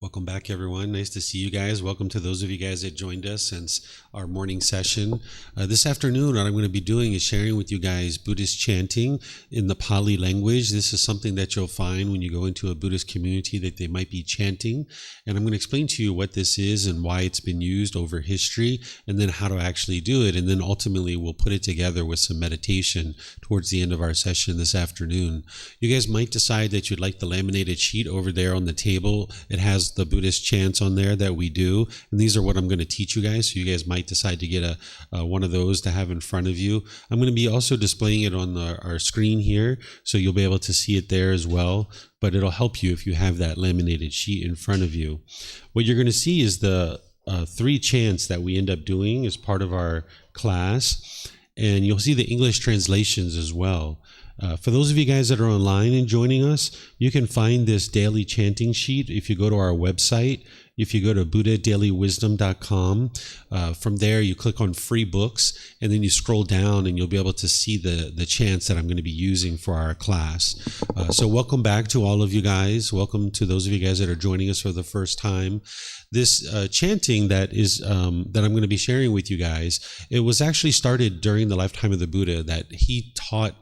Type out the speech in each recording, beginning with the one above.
Welcome back, everyone. Nice to see you guys. Welcome to those of you guys that joined us since our morning session. This afternoon, what I'm going to be doing is sharing with you guys Buddhist chanting in the Pali language. This is something that you'll find when you go into a Buddhist community that they might be chanting. And I'm going to explain to you what this is and why it's been used over history, and then how to actually do it. And then ultimately, we'll put it together with some meditation towards the end of our session this afternoon. You guys might decide that you'd like the laminated sheet over there on the table. It has the Buddhist chants on there that we do, and these are what I'm going to teach you guys, so you guys might decide to get one of those to have in front of you. I'm going to be also displaying it on our screen here, so you'll be able to see it there as well, but it'll help you if you have that laminated sheet in front of you. What you're going to see is the 3 chants that we end up doing as part of our class, and you'll see the English translations as well. For those of you guys that are online and joining us, you can find this daily chanting sheet if you go to our website. If you go to buddhadailywisdom.com, from there you click on free books, and then you scroll down and you'll be able to see the chants that I'm going to be using for our class. So welcome back to all of you guys. Welcome to those of you guys that are joining us for the first time. This chanting that I'm going to be sharing with you guys, it was actually started during the lifetime of the Buddha, that he taught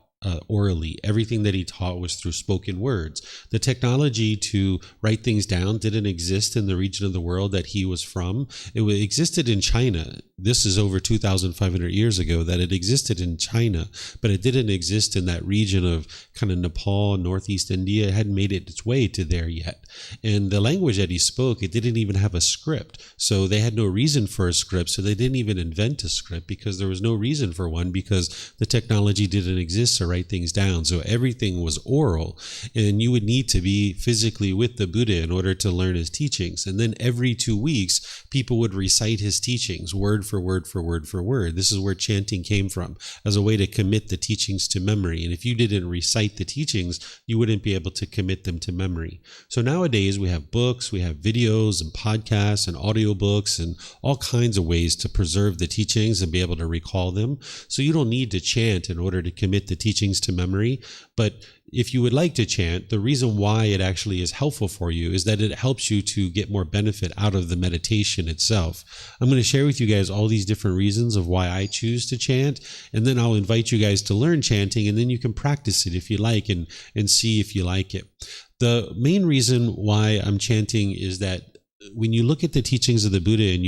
orally. Everything that he taught was through spoken words. The technology to write things down didn't exist in the region of the world that he was from. It existed in China. This is over 2,500 years ago that it existed in China, but it didn't exist in that region of kind of Nepal, Northeast India. It hadn't made its way to there yet. And the language that he spoke, it didn't even have a script. So they had no reason for a script. So they didn't even invent a script because there was no reason for one, because the technology didn't exist to write things down. So everything was oral, and you would need to be physically with the Buddha in order to learn his teachings. And then every 2 weeks, people would recite his teachings word for word for word for word. This is where chanting came from, as a way to commit the teachings to memory. And if you didn't recite the teachings, you wouldn't be able to commit them to memory. So nowadays we have books, we have videos and podcasts and audiobooks and all kinds of ways to preserve the teachings and be able to recall them. So you don't need to chant in order to commit the teachings to memory. But if you would like to chant, the reason why it actually is helpful for you is that it helps you to get more benefit out of the meditation itself. I'm going to share with you guys all these different reasons of why I choose to chant, and then I'll invite you guys to learn chanting, and then you can practice it if you like and see if you like it. The main reason why I'm chanting is that when you look at the teachings of the Buddha and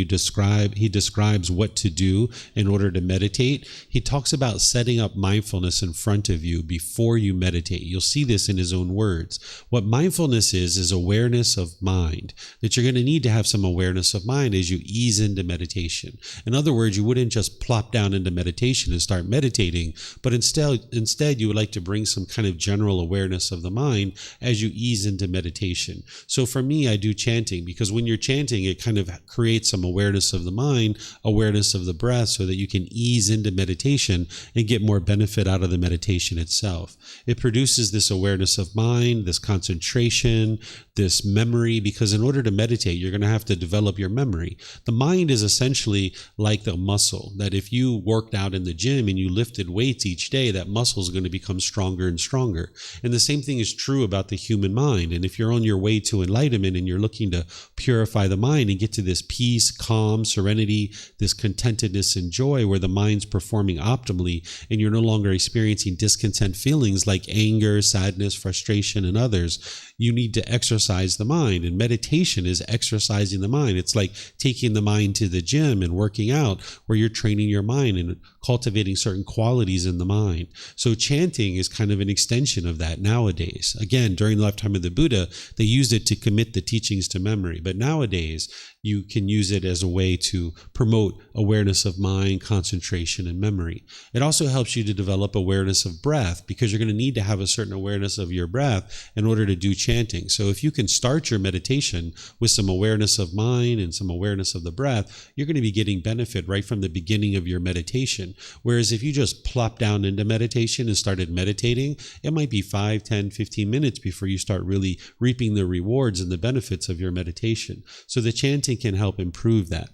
he describes what to do in order to meditate, he talks about setting up mindfulness in front of you before you meditate. You'll see this in his own words. What mindfulness is awareness of mind, that you're going to need to have some awareness of mind as you ease into meditation. In other words, you wouldn't just plop down into meditation and start meditating, but instead you would like to bring some kind of general awareness of the mind as you ease into meditation. So for me, I do chanting because when you're chanting, it kind of creates some awareness of the mind, awareness of the breath, so that you can ease into meditation and get more benefit out of the meditation itself. It produces this awareness of mind, this concentration, this memory, because in order to meditate, you're going to have to develop your memory. The mind is essentially like the muscle, that if you worked out in the gym and you lifted weights each day, that muscle is going to become stronger and stronger. And the same thing is true about the human mind. And if you're on your way to enlightenment and you're looking to purify the mind and get to this peace, calm, serenity, this contentedness and joy where the mind's performing optimally and you're no longer experiencing discontent feelings like anger, sadness, frustration, and others, you need to exercise the mind. And meditation is exercising the mind. It's like taking the mind to the gym and working out, where you're training your mind and cultivating certain qualities in the mind. So chanting is kind of an extension of that nowadays. Again, during the lifetime of the Buddha, they used it to commit the teachings to memory. But nowadays, you can use it as a way to promote awareness of mind, concentration, and memory. It also helps you to develop awareness of breath, because you're going to need to have a certain awareness of your breath in order to do chanting. So if you can start your meditation with some awareness of mind and some awareness of the breath, you're going to be getting benefit right from the beginning of your meditation. Whereas if you just plop down into meditation and started meditating, it might be 5, 10, 15 minutes before you start really reaping the rewards and the benefits of your meditation. So the chanting can help improve that.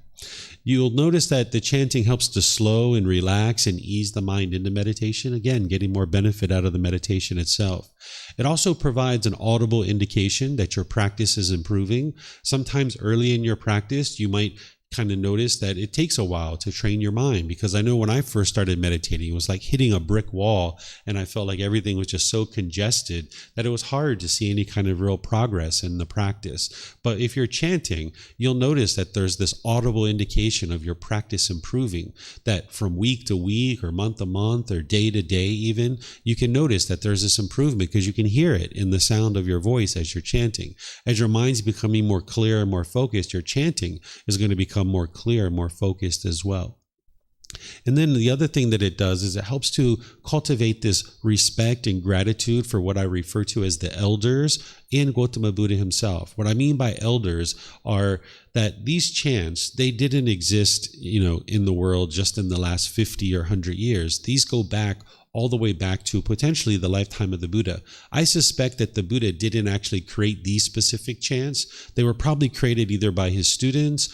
you'll notice that the chanting helps to slow and relax and ease the mind into meditation, again, getting more benefit out of the meditation itself. It also provides an audible indication that your practice is improving. Sometimes early in your practice, you might kind of notice that it takes a while to train your mind, because I know when I first started meditating, it was like hitting a brick wall, and I felt like everything was just so congested that it was hard to see any kind of real progress in the practice. But if you're chanting, you'll notice that there's this audible indication of your practice improving, that from week to week or month to month or day to day even, you can notice that there's this improvement because you can hear it in the sound of your voice as you're chanting. As your mind's becoming more clear and more focused, your chanting is going to become more clear and more focused as well. And then the other thing that it does is it helps to cultivate this respect and gratitude for what I refer to as the elders and Gautama Buddha himself. What I mean by elders are that these chants, they didn't exist, in the world just in the last 50 or 100 years. These go back all the way back to potentially the lifetime of the Buddha. I suspect that the Buddha didn't actually create these specific chants. They were probably created either by his students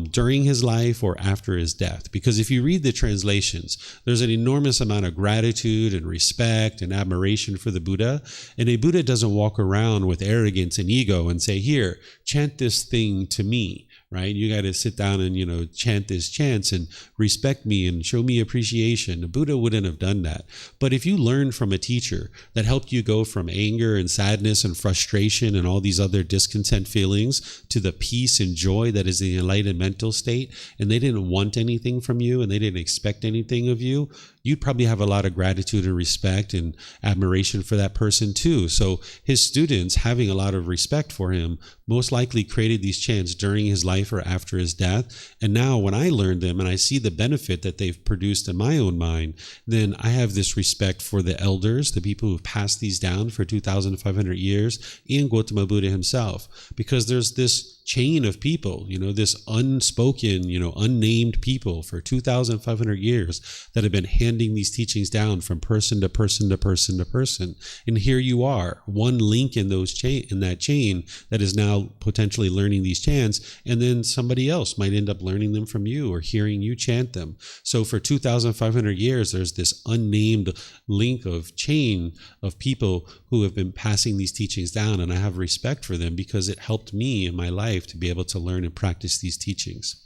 during his life or after his death. Because if you read the translations, there's an enormous amount of gratitude and respect and admiration for the Buddha. And a Buddha doesn't walk around with arrogance and ego and say, here, chant this thing to me. Right? You got to sit down and, chant this chants and respect me and show me appreciation. The Buddha wouldn't have done that. But if you learn from a teacher that helped you go from anger and sadness and frustration and all these other discontent feelings to the peace and joy that is the enlightened mental state, and they didn't want anything from you and they didn't expect anything of you, you'd probably have a lot of gratitude and respect and admiration for that person too. So his students, having a lot of respect for him, most likely created these chants during his life or after his death. And now when I learned them and I see the benefit that they've produced in my own mind, then I have this respect for the elders, the people who've passed these down for 2,500 years, and Gautama Buddha himself, because there's this chain of people, this unspoken, unnamed people for 2,500 years that have been handing these teachings down from person to person to person to person. And here you are, one link in that chain that is now potentially learning these chants, and then somebody else might end up learning them from you or hearing you chant them. So for 2,500 years, there's this unnamed link of chain of people who have been passing these teachings down, and I have respect for them because it helped me in my life to be able to learn and practice these teachings.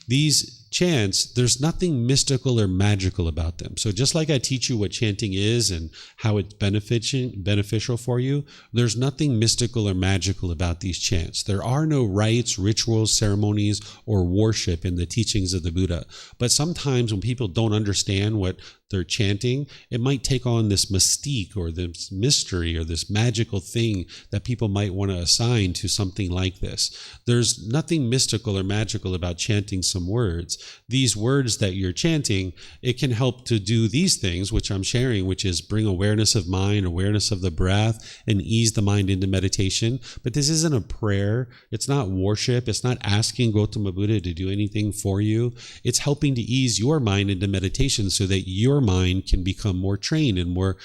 These chants, there's nothing mystical or magical about them. So just like I teach you what chanting is and how it's beneficial for you, there's nothing mystical or magical about these chants. There are no rites, rituals, ceremonies, or worship in the teachings of the Buddha. But sometimes when people don't understand what they're chanting, it might take on this mystique or this mystery or this magical thing that people might want to assign to something like this. There's nothing mystical or magical about chanting some words. These words that you're chanting, it can help to do these things, which I'm sharing, which is bring awareness of mind, awareness of the breath, and ease the mind into meditation. But this isn't a prayer. It's not worship. It's not asking Gautama Buddha to do anything for you. It's helping to ease your mind into meditation so that your mind can become more trained and more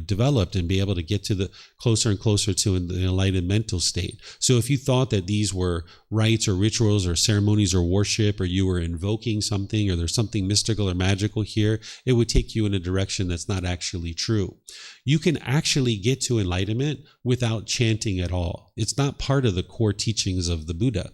developed and be able to get to the closer and closer to the enlightened mental state. So if you thought that these were rites or rituals or ceremonies or worship, or you were invoking something, or there's something mystical or magical here, it would take you in a direction that's not actually true. You can actually get to enlightenment without chanting at all. It's not part of the core teachings of the Buddha.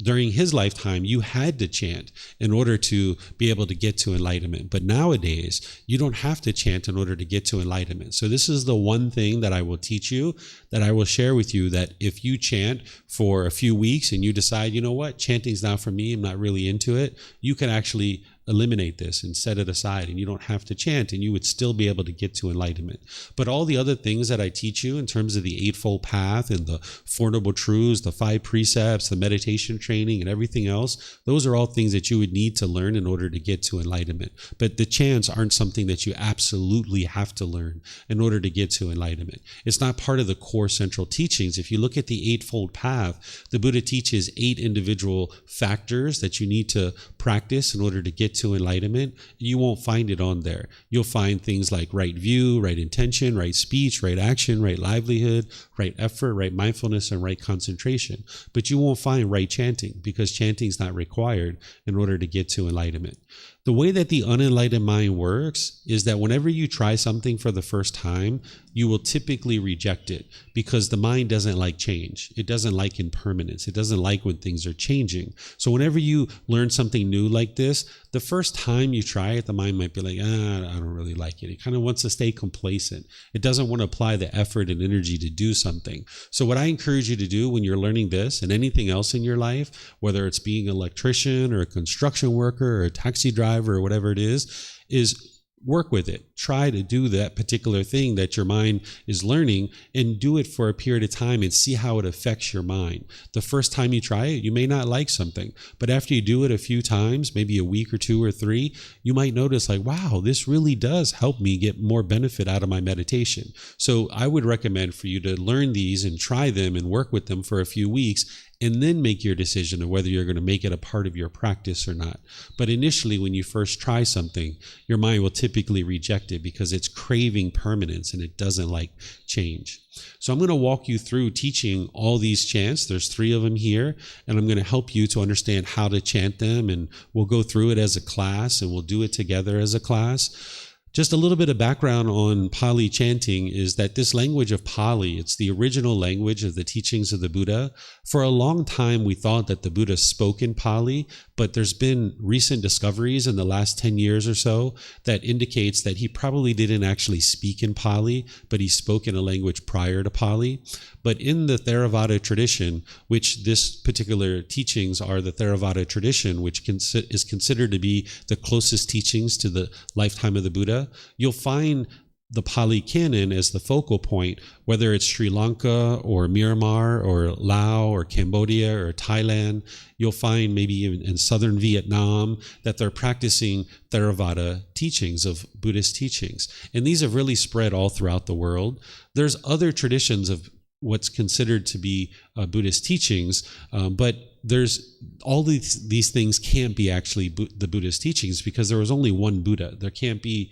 During his lifetime, you had to chant in order to be able to get to enlightenment. But nowadays, you don't have to chant in order to get to enlightenment. So this is the one thing that I will teach you, that I will share with you, that if you chant for a few weeks and you decide, you know what, chanting's not for me, I'm not really into it, you can actually eliminate this and set it aside, and you don't have to chant, and you would still be able to get to enlightenment. But all the other things that I teach you in terms of the Eightfold Path and the Four Noble Truths, the 5 precepts, the meditation training, and everything else, those are all things that you would need to learn in order to get to enlightenment. But the chants aren't something that you absolutely have to learn in order to get to enlightenment. It's not part of the core central teachings. If you look at the Eightfold Path, the Buddha teaches 8 individual factors that you need to practice in order to get to enlightenment, you won't find it on there. You'll find things like right view, right intention, right speech, right action, right livelihood, right effort, right mindfulness, and right concentration. But you won't find right chanting, because chanting is not required in order to get to enlightenment. The way that the unenlightened mind works is that whenever you try something for the first time, you will typically reject it, because the mind doesn't like change. It doesn't like impermanence. It doesn't like when things are changing. So whenever you learn something new like this, the first time you try it, the mind might be like, I don't really like it. It kind of wants to stay complacent. It doesn't want to apply the effort and energy to do something. So what I encourage you to do when you're learning this and anything else in your life, whether it's being an electrician or a construction worker or a taxi driver or whatever it is work with it. Try to do that particular thing that your mind is learning, and do it for a period of time and see how it affects your mind. The first time you try it, you may not like something, but after you do it a few times, maybe a week or 2 or 3, you might notice like, wow, this really does help me get more benefit out of my meditation. So I would recommend for you to learn these and try them and work with them for a few weeks, and then make your decision of whether you're going to make it a part of your practice or not. But initially, when you first try something, your mind will typically reject it because it's craving permanence and it doesn't like change. So I'm going to walk you through teaching all these chants. There's 3 of them here, and I'm going to help you to understand how to chant them, and we'll go through it as a class, and we'll do it together as a class. Just a little bit of background on Pali chanting is that this language of Pali, it's the original language of the teachings of the Buddha. For a long time, we thought that the Buddha spoke in Pali, but there's been recent discoveries in the last 10 years or so that indicates that he probably didn't actually speak in Pali, but he spoke in a language prior to Pali. But in the Theravada tradition, which this particular teachings are the Theravada tradition, which is considered to be the closest teachings to the lifetime of the Buddha, you'll find the Pali canon as the focal point, whether it's Sri Lanka or Myanmar or Laos or Cambodia or Thailand. You'll find maybe even in southern Vietnam that they're practicing Theravada teachings of Buddhist teachings. And these have really spread all throughout the world. There's other traditions of what's considered to be Buddhist teachings, but there's all these things can't be actually the Buddhist teachings, because there was only one Buddha. There can't be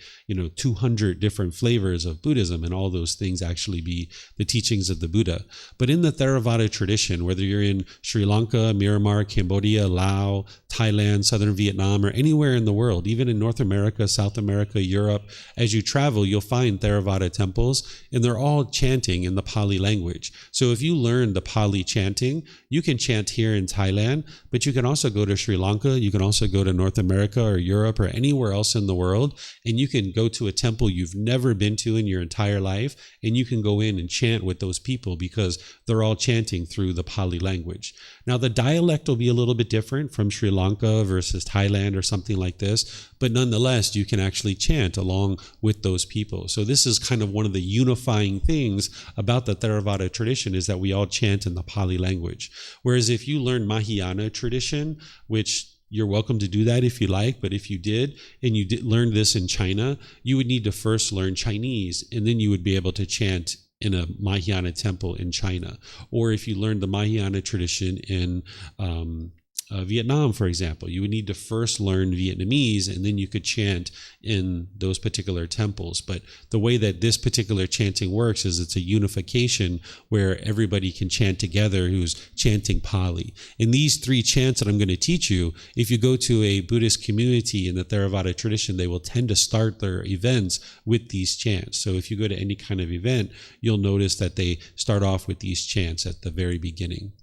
200 different flavors of Buddhism and all those things actually be the teachings of the Buddha. But in the Theravada tradition, whether you're in Sri Lanka, Myanmar, Cambodia, Laos, Thailand, southern Vietnam, or anywhere in the world, even in North America, South America, Europe, as you travel, you'll find Theravada temples, and they're all chanting in the Pali language. So if you learn the Pali chanting, you can chant here in Thailand, but you can also go to Sri Lanka, you can also go to North America or Europe or anywhere else in the world, and you can go to a temple you've never been to in your entire life, and you can go in and chant with those people because they're all chanting through the Pali language. Now, the dialect will be a little bit different from Sri Lanka versus Thailand or something like this, but nonetheless, you can actually chant along with those people. So this is kind of one of the unifying things about the Theravada tradition, is that we all chant in the Pali language. Whereas if you learn Mahayana tradition, which you're welcome to do that if you like, but if you did, and you did learn this in China, you would need to first learn Chinese, and then you would be able to chant in a Mahayana temple in China. Or if you learned the Mahayana tradition in Vietnam, for example, you would need to first learn Vietnamese, and then you could chant in those particular temples. But the way that this particular chanting works is it's a unification where everybody can chant together who's chanting Pali. And these 3 chants that I'm going to teach you, if you go to a Buddhist community in the Theravada tradition, they will tend to start their events with these chants. So if you go to any kind of event, you'll notice that they start off with these chants at the very beginning.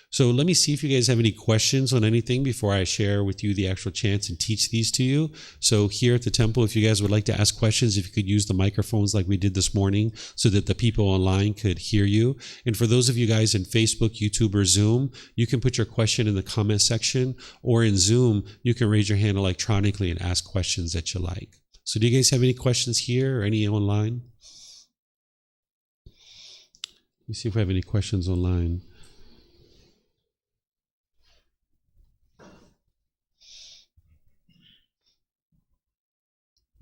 So let me see if you guys have any questions on anything before I share with you the actual chants and teach these to you. So here at the temple, if you guys would like to ask questions, if you could use the microphones like we did this morning so that the people online could hear you. And for those of you guys in Facebook, YouTube, or Zoom, you can put your question in the comment section, or in Zoom, you can raise your hand electronically and ask questions that you like. So do you guys have any questions here or any online? Let me see if we have any questions online.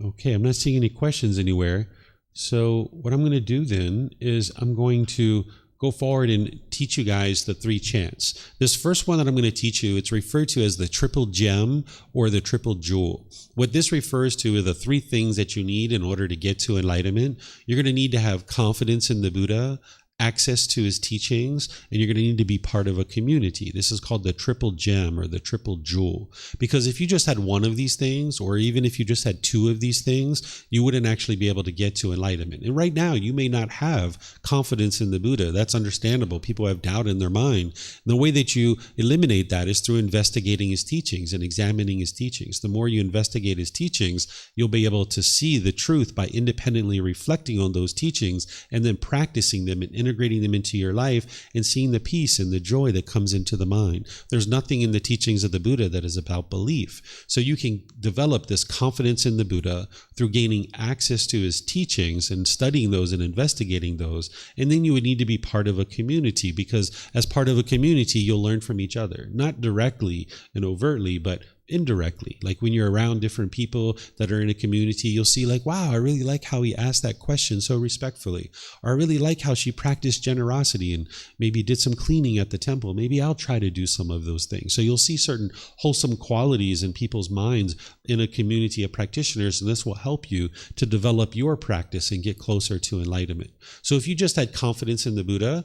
Okay, I'm not seeing any questions anywhere. So what I'm going to do then is I'm going to go forward and teach you guys the 3 chants. This first one that I'm going to teach you, it's referred to as the triple gem or the triple jewel. What this refers to are the 3 things that you need in order to get to enlightenment. You're going to need to have confidence in the Buddha, access to his teachings, and you're going to need to be part of a community. This is called the triple gem or the triple jewel. Because if you just had one of these things, or even if you just had 2 of these things, you wouldn't actually be able to get to enlightenment. And right now, you may not have confidence in the Buddha. That's understandable. People have doubt in their mind. And the way that you eliminate that is through investigating his teachings and examining his teachings. The more you investigate his teachings, you'll be able to see the truth by independently reflecting on those teachings and then practicing them and integrating them into your life and seeing the peace and the joy that comes into the mind. There's nothing in the teachings of the Buddha that is about belief. So you can develop this confidence in the Buddha through gaining access to his teachings and studying those and investigating those. And then you would need to be part of a community, because as part of a community, you'll learn from each other, not directly and overtly, but indirectly. Like when you're around different people that are in a community, you'll see like, wow, I really like how he asked that question so respectfully. Or I really like how she practiced generosity and maybe did some cleaning at the temple. Maybe I'll try to do some of those things. So you'll see certain wholesome qualities in people's minds in a community of practitioners, and this will help you to develop your practice and get closer to enlightenment. So if you just had confidence in the Buddha,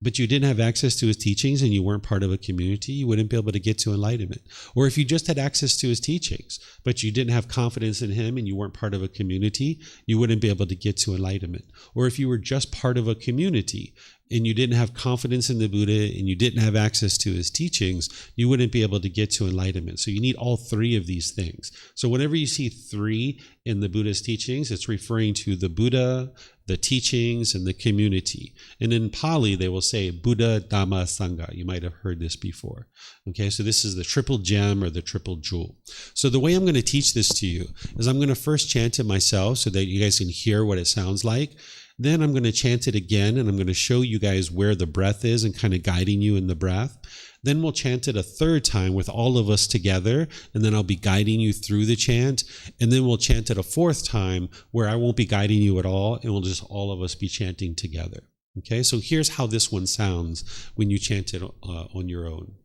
but you didn't have access to his teachings and you weren't part of a community, you wouldn't be able to get to enlightenment. Or if you just had access to his teachings, but you didn't have confidence in him and you weren't part of a community, you wouldn't be able to get to enlightenment. Or if you were just part of a community and you didn't have confidence in the Buddha and you didn't have access to his teachings, you wouldn't be able to get to enlightenment. So you need all 3 of these things. So whenever you see 3 in the Buddha's teachings, it's referring to the Buddha, the teachings, and the community. And in Pali, they will say Buddha, Dhamma, Sangha. You might have heard this before. Okay, so this is the triple gem or the triple jewel. So the way I'm going to teach this to you is I'm going to first chant it myself so that you guys can hear what it sounds like. Then I'm going to chant it again, and I'm going to show you guys where the breath is and kind of guiding you in the breath. Then we'll chant it a 3rd time with all of us together, and then I'll be guiding you through the chant. And then we'll chant it a 4th time where I won't be guiding you at all, and we'll just all of us be chanting together. Okay, so here's how this one sounds when you chant it on your own.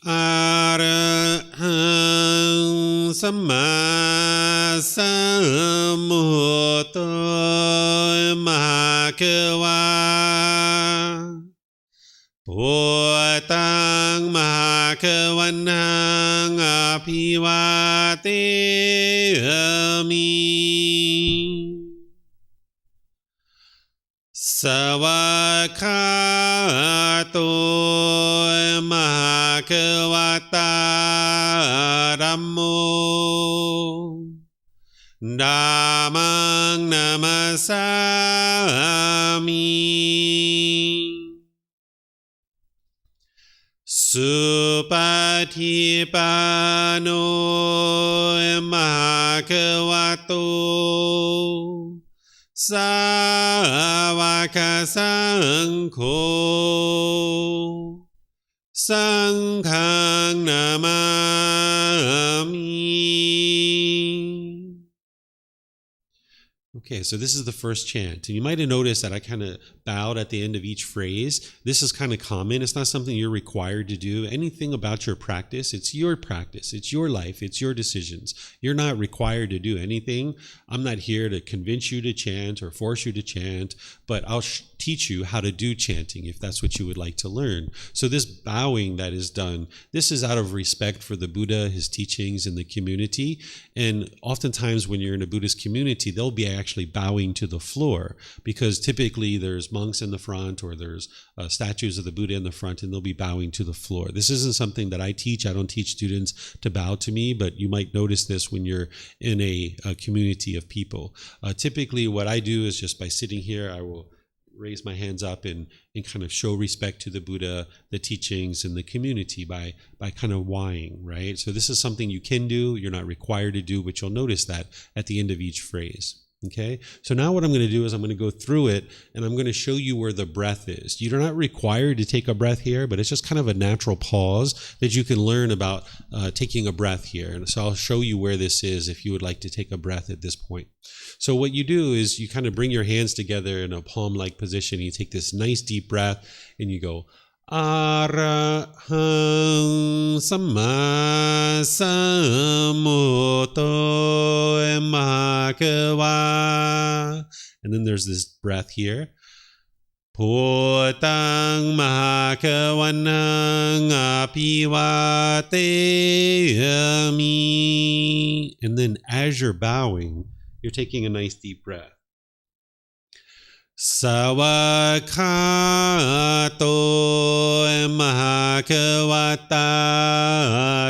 Arahang Samma Sambuddho Mahakawa Bhutang Mahakavanang Apivateyami Savakato Mahakavata Dhammo Dhammang Namasami Supatipano Mahakavato Savaka Sankho Sanghang Namami. Okay, so this is the first chant. And you might have noticed that I kind of bowed at the end of each phrase. This is kind of common. It's not something you're required to do. Anything about your practice, it's your practice. It's your life. It's your decisions. You're not required to do anything. I'm not here to convince you to chant or force you to chant, but I'll teach you how to do chanting if that's what you would like to learn. So this bowing that is done, this is out of respect for the Buddha, his teachings, and the community. And oftentimes when you're in a Buddhist community, they'll be actually bowing to the floor, because typically there's monks in the front or there's statues of the Buddha in the front, and they'll be bowing to the floor. This isn't something that I teach. I don't teach students to bow to me, but you might notice this when you're in a community of people. Typically what I do is just by sitting here, I will raise my hands up and kind of show respect to the Buddha, the teachings, and the community by kind of whying, right? So this is something you can do. You're not required to do, but you'll notice that at the end of each phrase. Okay, so now what I'm going to do is I'm going to go through it and I'm going to show you where the breath is. You're not required to take a breath here, but it's just kind of a natural pause that you can learn about taking a breath here. And so I'll show you where this is if you would like to take a breath at this point. So what you do is you kind of bring your hands together in a palm-like position. You take this nice deep breath and you go, Arahang Samma Sambuddho Bhagava. And then there's this breath here. Bhutang Bhagavanang Apivateyami. And then as you're bowing, you're taking a nice deep breath. Sawakato Bhagavata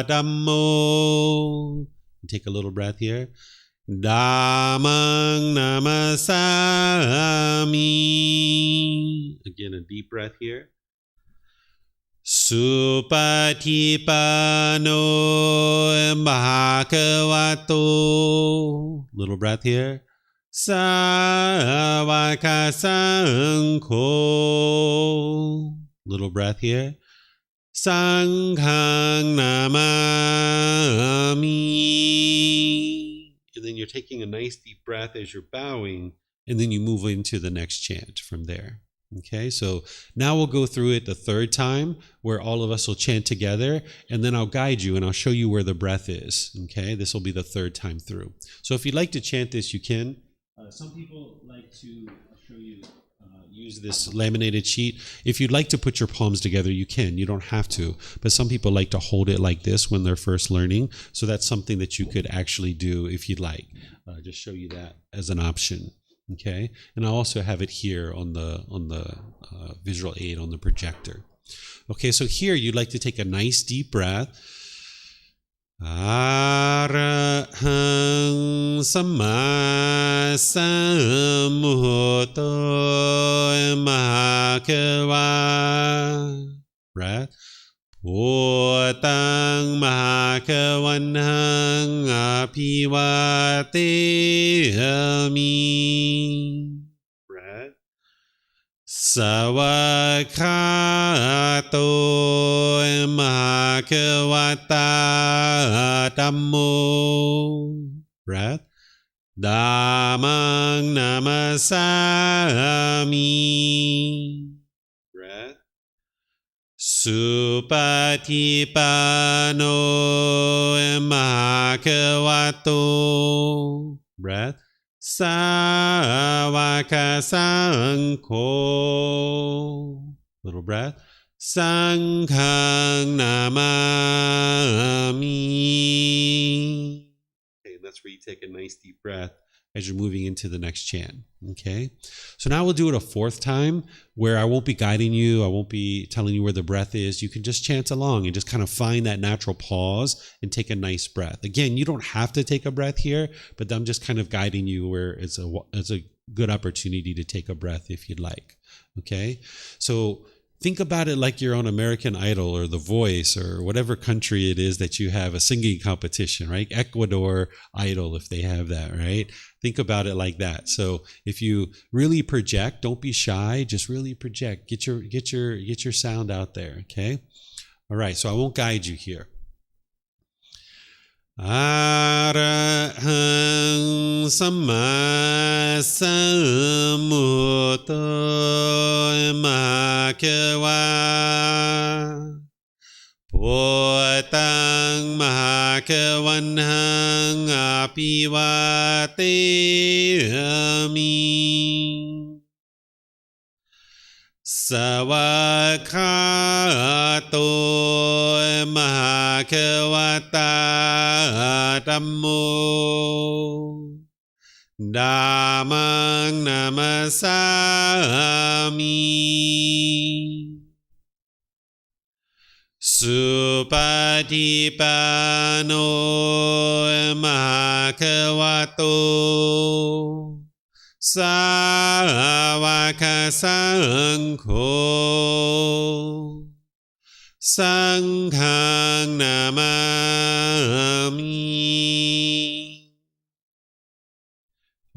Dhammo. Take a little breath here. Dhammang Namasami. Again, a deep breath here. Supatipano Bhagavato. Little breath here. Savaka Sangho. Little breath here. Sanghang Namami. And then you're taking a nice deep breath as you're bowing, and then you move into the next chant from there. Okay, so now we'll go through it the third time where all of us will chant together, and then I'll guide you and I'll show you where the breath is. Okay, this will be the third time through. So if you'd like to chant this, you can. Some people like to, I'll show you, use this laminated sheet. If you'd like to put your palms together, you can. You don't have to. But some people like to hold it like this when they're first learning. So that's something that you could actually do if you'd like. Just show you that as an option. Okay, and I'll also have it here on the visual aid on the projector. Okay, so here you'd like to take a nice deep breath. Arahang Samma Sambuddho Bhagava. Breath. Bhutang Bhagavanang Apivateyami. Breath. Sawakato Bhagavata Dhammo. Breath. Dhammang Namasami. Breath. Supatipano Bhagavato. Breath. Savaka Sangho. Little breath. Sanghang Namami. Okay, that's where you take a nice deep breath as you're moving into the next chant. Okay, so now we'll do it a fourth time where I won't be guiding you. I won't be telling you where the breath is. You can just chant along and just kind of find that natural pause and take a nice breath. Again, you don't have to take a breath here, but I'm just kind of guiding you where it's a good opportunity to take a breath if you'd like. Okay, so think about it like you're on American Idol or The Voice or whatever country it is that you have a singing competition, right? Ecuador Idol, if they have that, right? Think about it like that. So if you really project, don't be shy, just really project. Get your sound out there, okay? All right, so I won't guide you here. Arahang Samma Sambuddho Bhagava. Bhutang Bhagavanang Apivateyami. Sawakato Bhagavata Dhammo. Dhammang Namasami. Supatipano Bhagavato. Savaka Sangho. Sanghang Namami.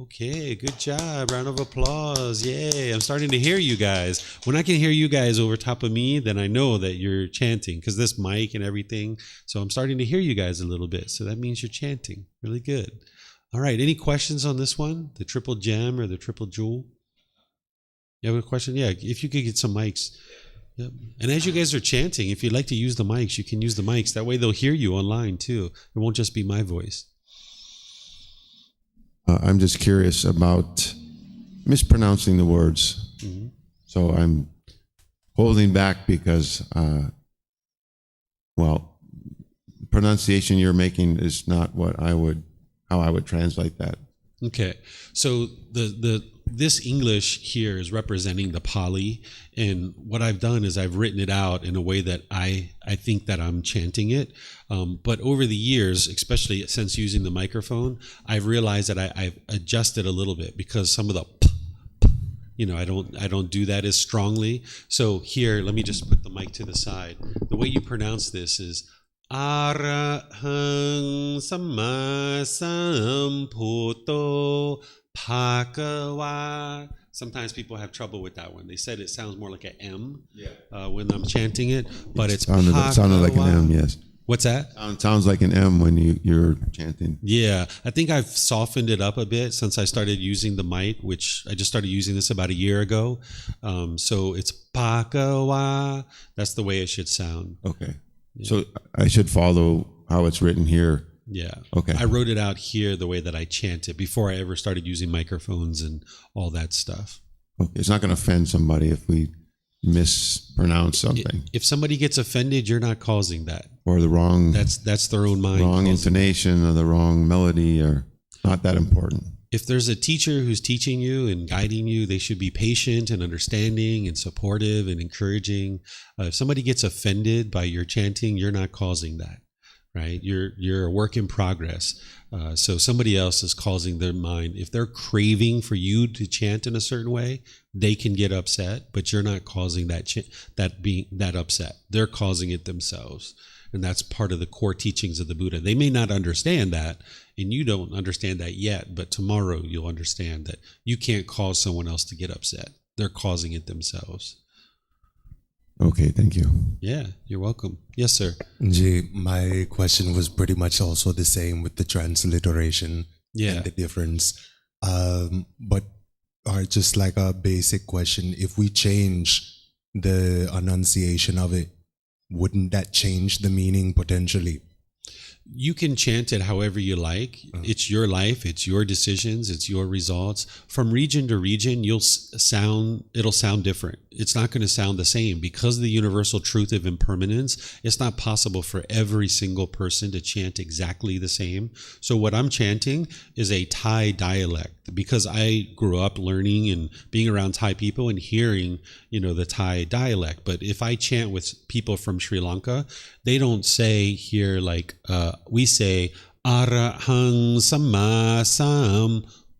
Okay, good job. Round of applause. Yay. I'm starting to hear you guys. When I can hear you guys over top of me, then I know that you're chanting because this mic and everything. So I'm starting to hear you guys a little bit. So that means you're chanting. Really good. All right. Any questions on this one? The triple gem or the triple jewel? You have a question? Yeah. If you could get some mics. Yep. And as you guys are chanting, if you'd like to use the mics, you can use the mics. That way they'll hear you online too. It won't just be my voice. I'm just curious about mispronouncing the words. Mm-hmm. So I'm holding back because, pronunciation you're making is not how I would translate that. Okay, so this English here is representing the Pali, and what I've done is I've written it out in a way that I think that I'm chanting it. But over the years, especially since using the microphone, I've realized that I've adjusted a little bit because some of the I don't do that as strongly. So here, let me just put the mic to the side. The way you pronounce this is Arahang Samma Sambuddho Bhagava. Sometimes people have trouble with that one. They said it sounds more like an M when I'm chanting it, but it sounded like an M, yes. What's that? Sounds like an M when you're chanting. Yeah, I think I've softened it up a bit since I started using the mic, which I just started using this about a year ago. So it's Bhagava. That's the way it should sound. Okay. Yeah. So I should follow how it's written here. Yeah. Okay. I wrote it out here the way that I chant it before I ever started using microphones and all that stuff. Okay. It's not going to offend somebody if we mispronounce something. If somebody gets offended, you're not causing that. Or the wrong. That's their own mind. Wrong intonation or the wrong melody, or not that important. If there's a teacher who's teaching you and guiding you, they should be patient and understanding and supportive and encouraging. If somebody gets offended by your chanting, you're not causing that, right? You're a work in progress. So somebody else is causing their mind. If they're craving for you to chant in a certain way, they can get upset, but you're not causing that upset. They're causing it themselves. And that's part of the core teachings of the Buddha. They may not understand that, and you don't understand that yet, but tomorrow you'll understand that you can't cause someone else to get upset. They're causing it themselves. Okay, thank you. Yeah, you're welcome. Yes, sir. Ji, my question was pretty much also the same with the transliteration and the difference. But just like a basic question, if we change the enunciation of it, wouldn't that change the meaning potentially? You can chant it however you like. It's your life. It's your decisions. It's your results. From region to region, it'll sound different. It's not going to sound the same because of the universal truth of impermanence. It's not possible for every single person to chant exactly the same. So what I'm chanting is a Thai dialect because I grew up learning and being around Thai people and hearing, the Thai dialect. But if I chant with people from Sri Lanka, they don't say here like we say Arahang Samma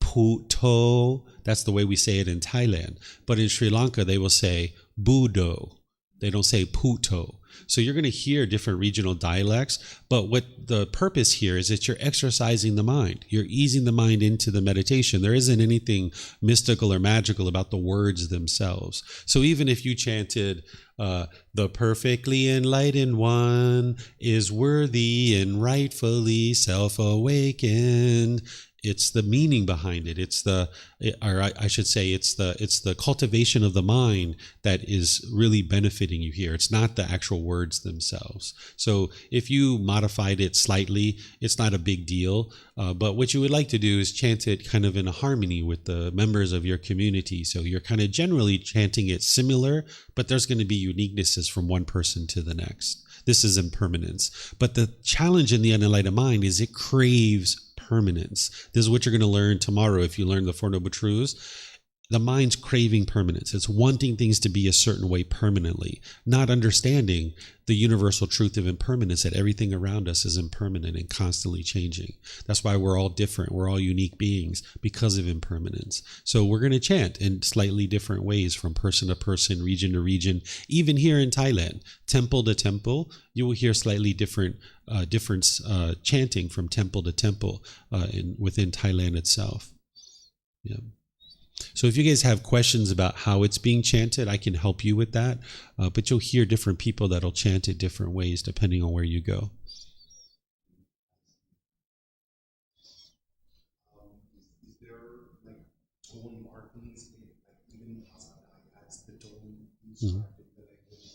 Sambuddho. That's the way we say it in Thailand. But in Sri Lanka, they will say Buddho. They don't say Puto. So you're going to hear different regional dialects, but what the purpose here is that you're exercising the mind. You're easing the mind into the meditation. There isn't anything mystical or magical about the words themselves. So even if you chanted, the perfectly enlightened one is worthy and rightfully self-awakened, it's the meaning behind it. It's the cultivation of the mind that is really benefiting you here. It's not the actual words themselves. So if you modified it slightly, it's not a big deal. But what you would like to do is chant it kind of in a harmony with the members of your community. So you're kind of generally chanting it similar, but there's going to be uniquenesses from one person to the next. This is impermanence. But the challenge in the unenlightened mind is it craves permanence. This is what you're going to learn tomorrow if you learn the Four Noble Truths. The mind's craving permanence. It's wanting things to be a certain way permanently, not understanding the universal truth of impermanence, that everything around us is impermanent and constantly changing. That's why we're all different. We're all unique beings because of impermanence. So we're going to chant in slightly different ways from person to person, region to region. Even here in Thailand, temple to temple, you will hear slightly different chanting from temple to temple within Thailand itself. Yeah. So if you guys have questions about how it's being chanted, I can help you with that. But you'll hear different people that'll chant it different ways depending on where you go. Is there like tone markings, like even as the tone instructed the language?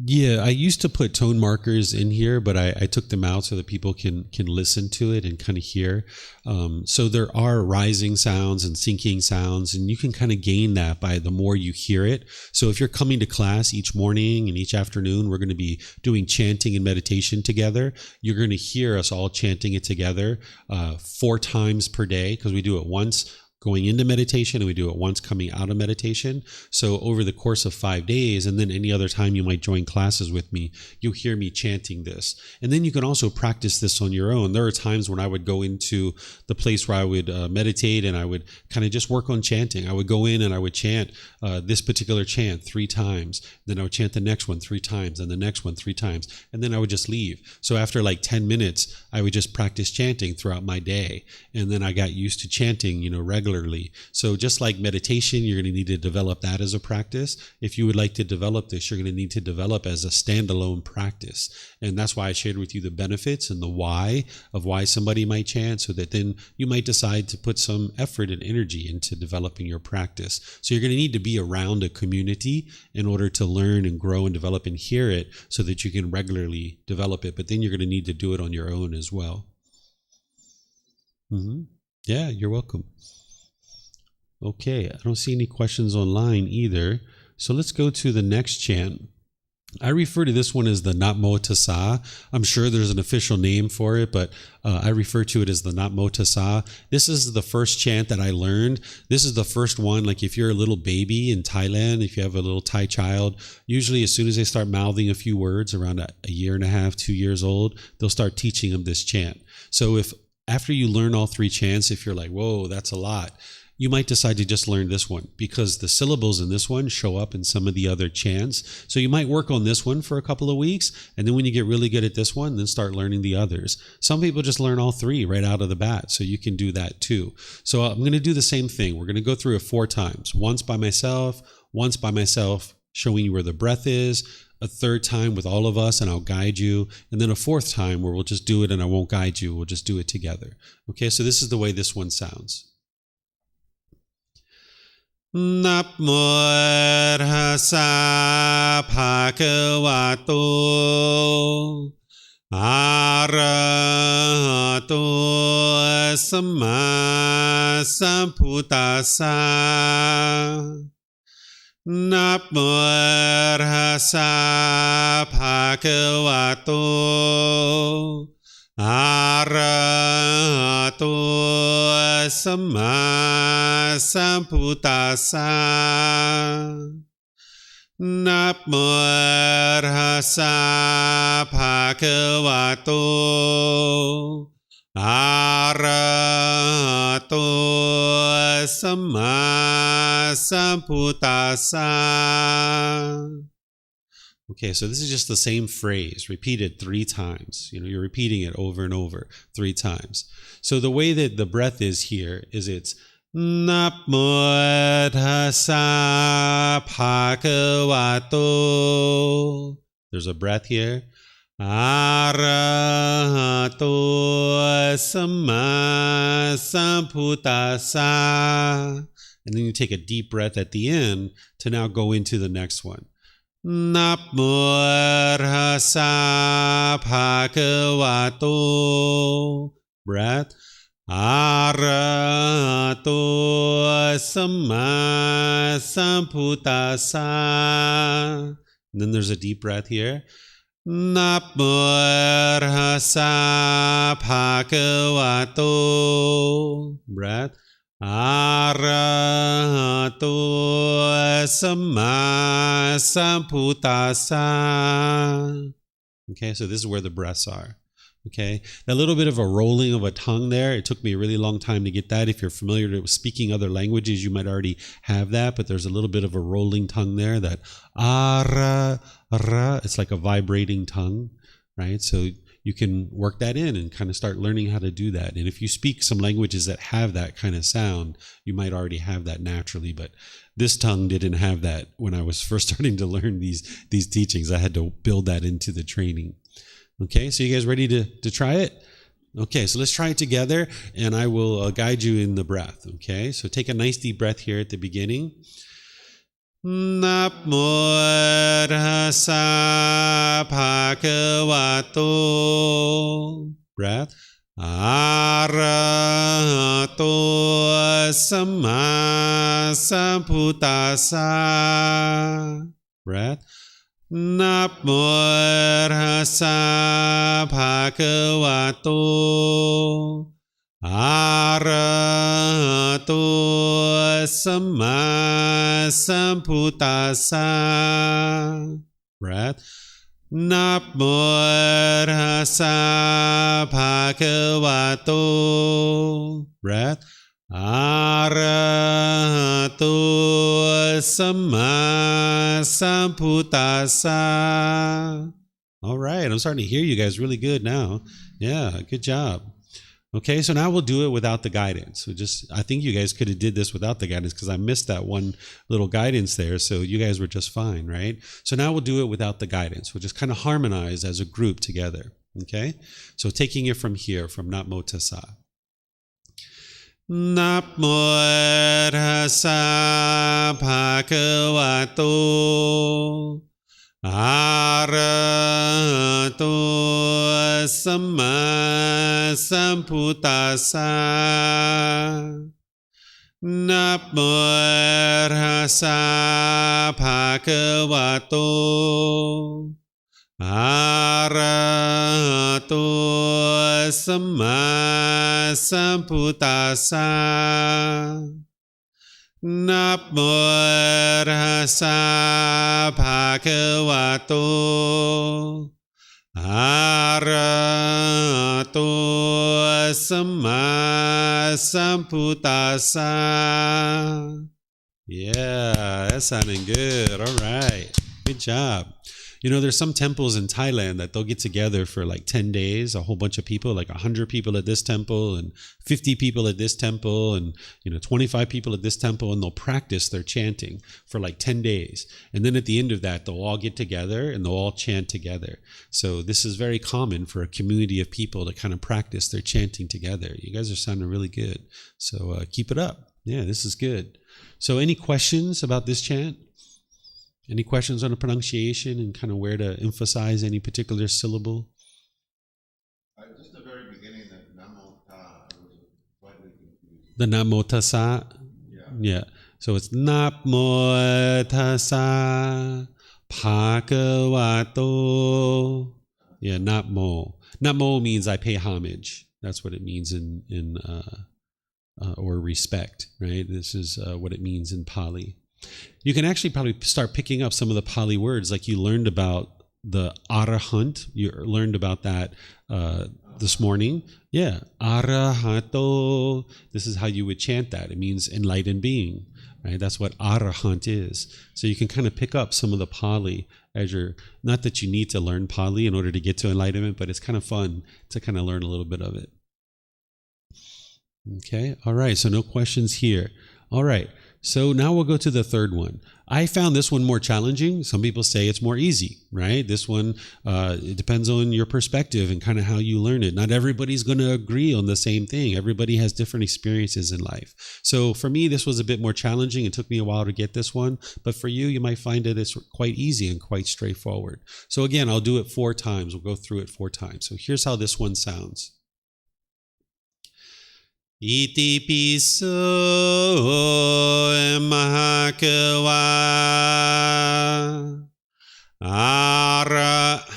Yeah, I used to put tone markers in here, but I took them out so that people can listen to it and kind of hear. So there are rising sounds and sinking sounds, and you can kind of gain that by the more you hear it. So if you're coming to class each morning and each afternoon, we're going to be doing chanting and meditation together. You're going to hear us all chanting it together 4 times per day, because we do it once going into meditation and we do it once coming out of meditation. So over the course of 5 days, and then any other time you might join classes with me, you'll hear me chanting this. And then you can also practice this on your own. There are times when I would go into the place where I would meditate and I would kind of just work on chanting. I would go in and I would chant this particular chant 3 times. Then I would chant the next one 3 times and the next one 3 times. And then I would just leave. So after like 10 minutes, I would just practice chanting throughout my day. And then I got used to chanting, regularly. So just like meditation, you're going to need to develop that as a practice. If you would like to develop this, you're going to need to develop as a standalone practice. And that's why I shared with you the benefits and the why of why somebody might chant, so that then you might decide to put some effort and energy into developing your practice. So you're going to need to be around a community in order to learn and grow and develop and hear it, so that you can regularly develop it. But then you're going to need to do it on your own as well. Yeah, you're welcome. Okay, I don't see any questions online either. So let's go to the next chant. I refer to this one as the Namo Tassa. I'm sure there's an official name for it, but I refer to it as the Namo Tassa. This is the first chant that I learned. This is the first one. Like if you're a little baby in Thailand, if you have a little Thai child, usually as soon as they start mouthing a few words, around a year and a half, 2 years old, they'll start teaching them this chant. So if after you learn all 3 chants, if you're like, whoa, that's a lot, you might decide to just learn this one, because the syllables in this one show up in some of the other chants. So you might work on this one for a couple of weeks, and then when you get really good at this one, then start learning the others. Some people just learn all 3 right out of the bat, so you can do that too. So I'm going to do the same thing. We're going to go through it 4 times. Once by myself, showing you where the breath is, a 3rd time with all of us and I'll guide you, and then a 4th time where we'll just do it and I won't guide you. We'll just do it together. Okay, so this is the way this one sounds. Namo Tassa Bhagavato Arahato Samma Sambuddhassa. Namo Tassa Bhagavato Arahato Samma Sambuddhassa. Namo Tassa Bhagavato Arahato Samma Sambuddhassa. Okay, so this is just the same phrase repeated 3 times. You're repeating it over and over 3 times. So the way that the breath is here is it's Namo Tassa Bhagavato. There's a breath here. Arahato Samma Sambuddhassa. And then you take a deep breath at the end to now go into the next one. Namo Tassa Bhagavato. Breath. Arahato Samma Sambuddhassa. And then there's a deep breath here. Namo Tassa Bhagavato. Breath. Arahato Samma Sambuddhassa. Okay, so this is where the breaths are. Okay, a little bit of a rolling of a tongue there. It took me a really long time to get that. If you're familiar with speaking other languages, you might already have that, but there's a little bit of a rolling tongue there. That ara, ra, it's like a vibrating tongue, right? So you can work that in and kind of start learning how to do that. And if you speak some languages that have that kind of sound, you might already have that naturally. But this tongue didn't have that when I was first starting to learn these teachings. I had to build that into the training. Okay, so you guys ready to try it? Okay, so let's try it together, and I will guide you in the breath. Okay, so take a nice deep breath here at the beginning. Namo tassa bhagavato. Breath. Arahato samma sambuddhassa. Breath. Namo tassa bhagavato arahato samma sambuddhassa. Breath. Namo tassa bhagavato. Breath. Arahato samma sambuddhassa. All right, I'm starting to hear you guys really good now. Yeah, good job. Okay, so now we'll do it without the guidance. So I think you guys could have did this without the guidance because I missed that one little guidance there. So you guys were just fine, right? So now we'll do it without the guidance. We'll just kind of harmonize as a group together. Okay, so taking it from here, from Namo Tassa. Namo tassa bhagavato arahato samma sambuddhassa. Namo tassa bhagavato arahato samma sambuddhassa. Namo tassa bhagavato arahato samma sambuddhassa. Yeah, that's sounding good. All right. Good job. You know, there's some temples in Thailand that they'll get together for like 10 days, a whole bunch of people, like 100 people at this temple and 50 people at this temple and, 25 people at this temple, and they'll practice their chanting for like 10 days. And then at the end of that, they'll all get together and they'll all chant together. So this is very common for a community of people to kind of practice their chanting together. You guys are sounding really good. So keep it up. Yeah, this is good. So any questions about this chant? Any questions on the pronunciation and kind of where to emphasize any particular syllable? Just the very beginning, that Namo Ta, I was slightly confused. The Namo Tassa? Yeah. So it's Namo Tassa Bhagavato. Yeah, Namo. Namo means I pay homage. That's what it means in or respect, right? This is what it means in Pali. You can actually probably start picking up some of the Pali words, like you learned about the arahant. You learned about that this morning. Yeah, arahato. This is how you would chant that. It means enlightened being, right? That's what arahant is. So you can kind of pick up some of the Pali as you're, not that you need to learn Pali in order to get to enlightenment, but it's kind of fun to kind of learn a little bit of it. Okay, all right, so no questions here. All right. So now we'll go to the third one. I found this one more challenging. Some people say it's more easy, right? This one, it depends on your perspective and kind of how you learn it. Not everybody's going to agree on the same thing. Everybody has different experiences in life. So for me, this was a bit more challenging. It took me a while to get this one. But for you, you might find that it's quite easy and quite straightforward. So again, I'll do it 4 times. We'll go through it 4 times. So here's how this one sounds. Iti piso mahakava arahang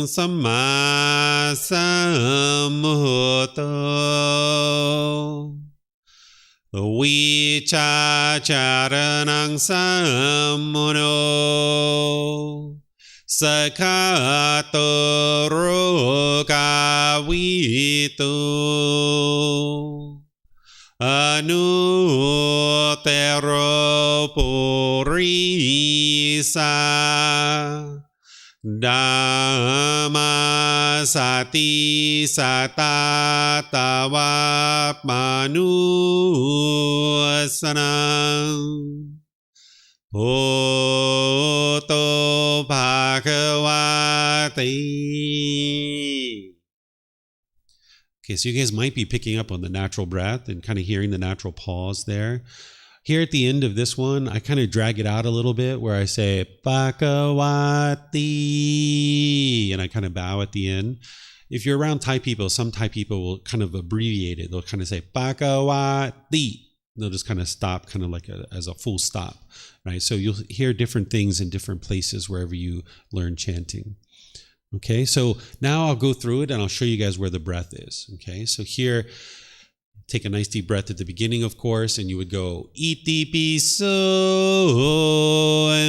samma sambuddho vichacharanang sammuno Sakato rogavitu anutero purisa dhamma sati sata tava manusanam Bhoto Bhagavati. Okay, so you guys might be picking up on the natural breath and kind of hearing the natural pause there. Here at the end of this one, I kind of drag it out a little bit where I say Bhagavati, and I kind of bow at the end. If you're around Thai people, some Thai people will kind of abbreviate it. They'll kind of say Bhagavati. They'll just kind of stop, kind of like as a full stop, right? So you'll hear different things in different places wherever you learn chanting. Okay, so now I'll go through it and I'll show you guys where the breath is. Okay, so here, take a nice deep breath at the beginning, of course, and you would go Iti piso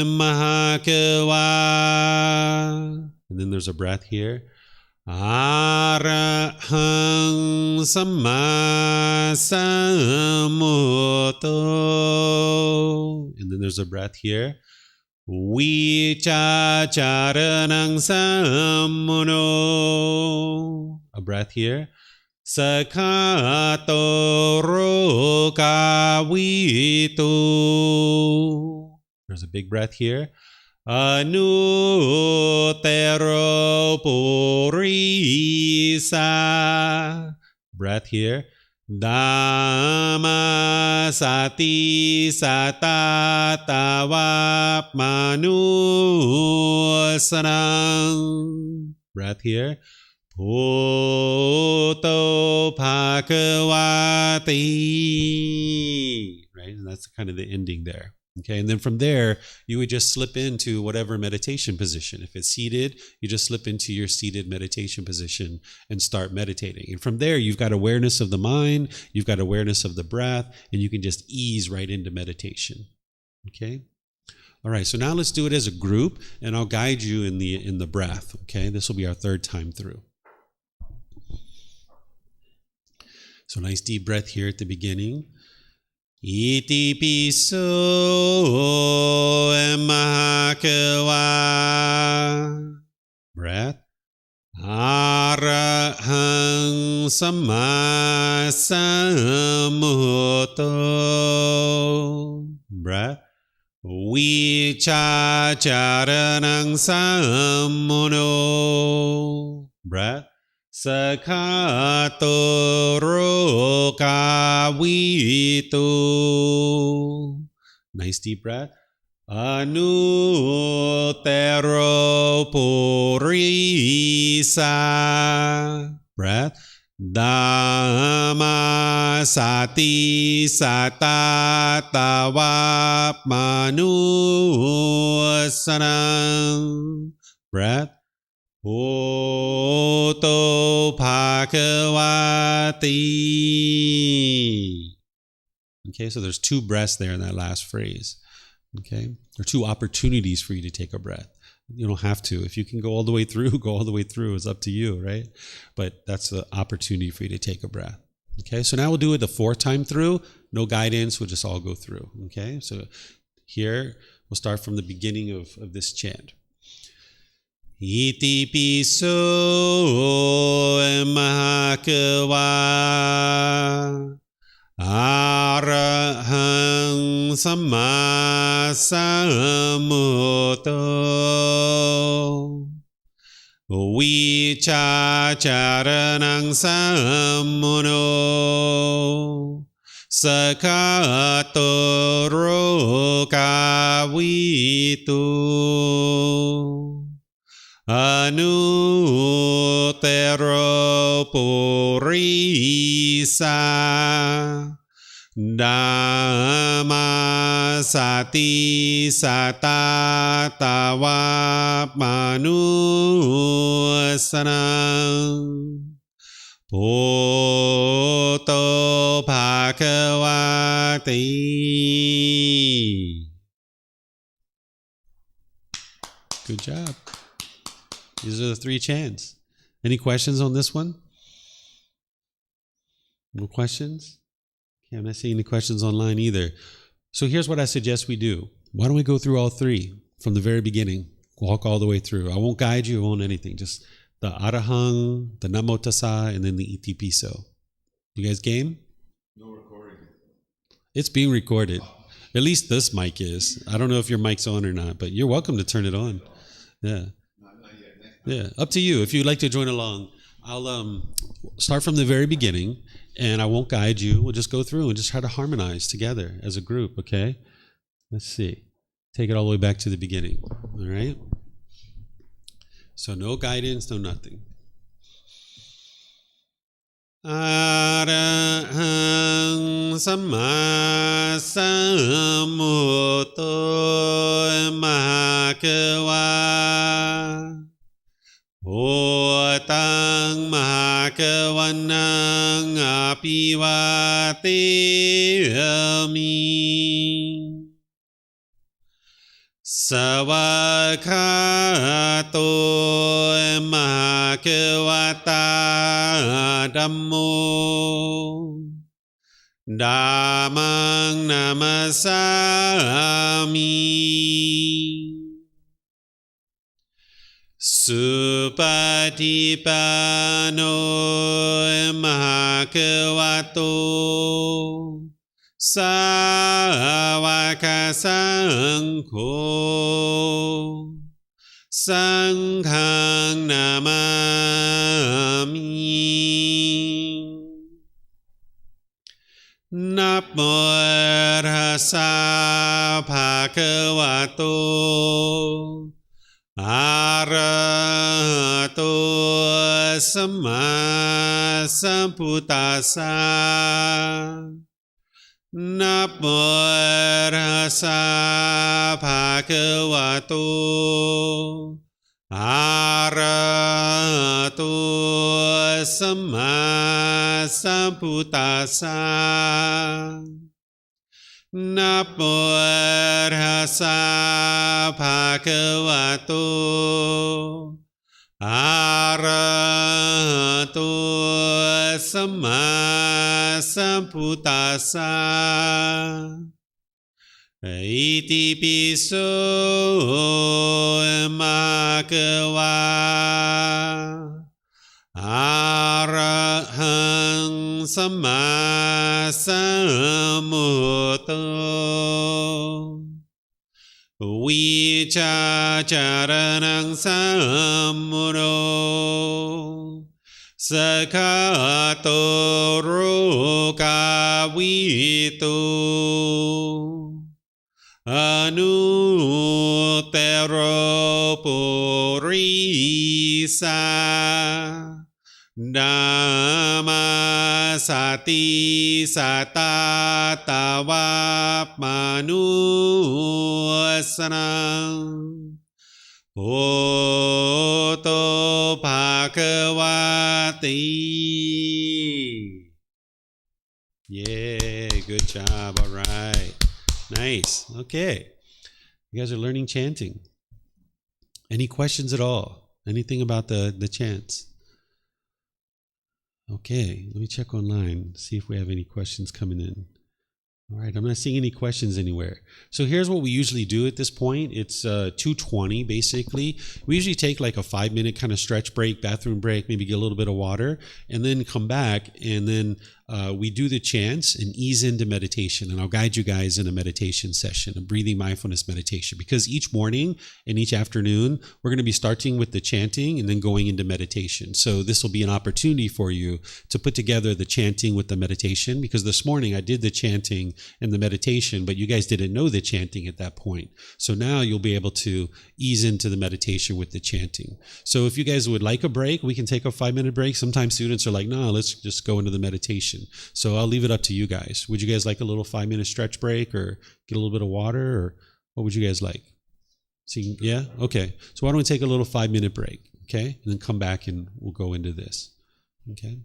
mahakawa. And then there's a breath here. Arahang samma sambuddho. And then there's a breath here. Vichacharanang sammuno. A breath here. Sakato rokavito. There's a big breath here. Anutero purisa. Breath here. Dhamma sati satatava manusanam. Breath here. Bhoto Bhagavati. Right? And that's kind of the ending there. Okay, and then from there, you would just slip into whatever meditation position. If it's seated, you just slip into your seated meditation position and start meditating. And from there, you've got awareness of the mind, you've got awareness of the breath, and you can just ease right into meditation. Okay? All right, so now let's do it as a group, and I'll guide you in the breath. Okay, this will be our third time through. So nice deep breath here at the beginning. Iti piso mahakawa. Breath. Arahang samma sambuddho. Breath. Vichacharanang sammuno. Breath. Sakato rokavito. Nice deep breath. Anutero purisa. Breath. Dhamma sati satatava manusanam. Breath. Bhoto Bhagavati. Okay, so there's two breaths there in that last phrase. Okay, there are two opportunities for you to take a breath. You don't have to. If you can go all the way through, go all the way through. It's up to you, right? But that's the opportunity for you to take a breath. Okay, so now we'll do it the fourth time through. No guidance. We'll just all go through. Okay, so here we'll start from the beginning of this chant. Iti piso mahakawa. Arahang samma sambuddho. Vichacharanang sammuno. Sakato rokavito. Anutero purisa. Dhamma sati satatava manusanam. Bhoto Bhagavati. Good job. These are the three chants. Any questions on this one? No questions? Okay, I'm not seeing any questions online either. So here's what I suggest we do. Why don't we go through all three from the very beginning? Walk all the way through. I won't guide you, I won't anything. Just the Arahang, the Namo Tassa, and then the Iti Piso. You guys game? No recording. It's being recorded. At least this mic is. I don't know if your mic's on or not, but you're welcome to turn it on. Yeah. Not yet. Yeah. Up to you. If you'd like to join along, I'll start from the very beginning, and I won't guide you. We'll just go through and just try to harmonize together as a group, okay? Let's see. Take it all the way back to the beginning, all right? So no guidance, no nothing. Arahang Samma Sambuddho Mahakawa Hotang Mahakawanang Apiwateyami Savakato Mahakawata Dhammo Dhammang Namasami Supatipano Mahakavato Sāvaka Saṅkho Saṅghang Namami Namo Tassa Bhagavato Arahato Samma Sambuddhassa Namo Tassa Bhagavato Arahato Samma Sambuddhassa Namo Tassa Bhagavato Arahato Samma Sambuddhassa Iti Piso Mahakawa Arahang Samma Sambuddho Vicacaranang Sammuno Sakato Rukavito Anuttaro Purisa Dhamma Sati Satatava Manusanam Oto Bhagavati. Yeah, good job. All right. Nice. Okay. You guys are learning chanting. Any questions at all? Anything about the chants? Okay, let me check online, see if we have any questions coming in. All right, I'm not seeing any questions anywhere. So here's what we usually do at this point. It's 2:20 basically. We usually take like a 5-minute kind of stretch break, bathroom break, maybe get a little bit of water, and then come back, and then we do the chants and ease into meditation. And I'll guide you guys in a meditation session, a breathing mindfulness meditation, because each morning and each afternoon, we're going to be starting with the chanting and then going into meditation. So this will be an opportunity for you to put together the chanting with the meditation, because this morning I did the chanting and the meditation, but you guys didn't know the chanting at that point. So now you'll be able to ease into the meditation with the chanting. So if you guys would like a break, we can take a 5-minute break. Sometimes students are like, no, let's just go into the meditation. So I'll leave it up to you guys. Would you guys like a little 5-minute stretch break or get a little bit of water, or what would you guys like? See, yeah? Okay. So why don't we take a little 5-minute break, okay? And then come back and we'll go into this, okay?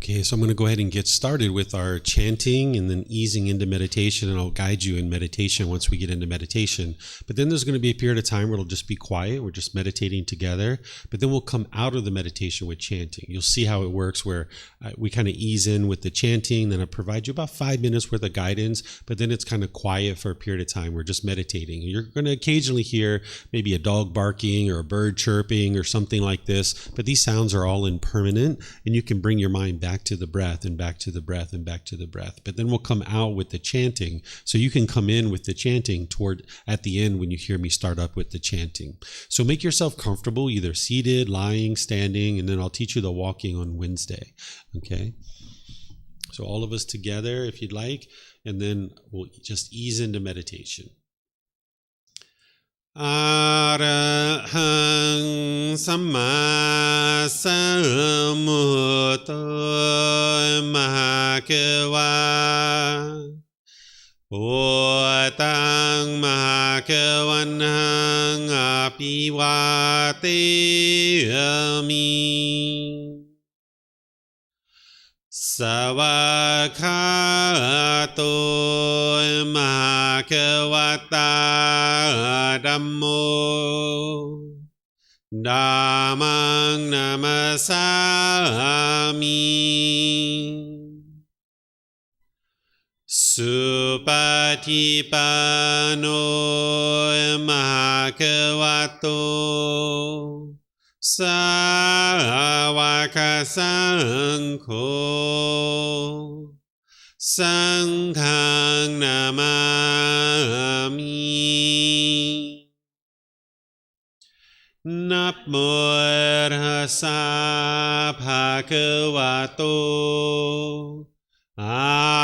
Okay, so I'm going to go ahead and get started with our chanting and then easing into meditation, and I'll guide you in meditation once we get into meditation. But then there's going to be a period of time where it'll just be quiet. We're just meditating together, but then we'll come out of the meditation with chanting. You'll see how it works where we kind of ease in with the chanting, then I provide you about 5 minutes worth of guidance, but then it's kind of quiet for a period of time. We're just meditating. You're going to occasionally hear maybe a dog barking or a bird chirping or something like this, but these sounds are all impermanent, and you can bring your mind back to the breath and back to the breath and back to the breath. But then we'll come out with the chanting, so you can come in with the chanting toward at the end when you hear me start up with the chanting. So make yourself comfortable, either seated, lying, standing, and then I'll teach you the walking on Wednesday. Okay? So all of us together, if you'd like, and then we'll just ease into meditation. Arahang Samma Sambuddho Mahakeva Bhutang Mahakavanang Apivateyami Savakato Mahakavata Dhammo Dhammang Namasami Supatipano Mahakavato Sāvaka Saṅkho Saṅghang Namami Namo Tassa Bhagavato Arahato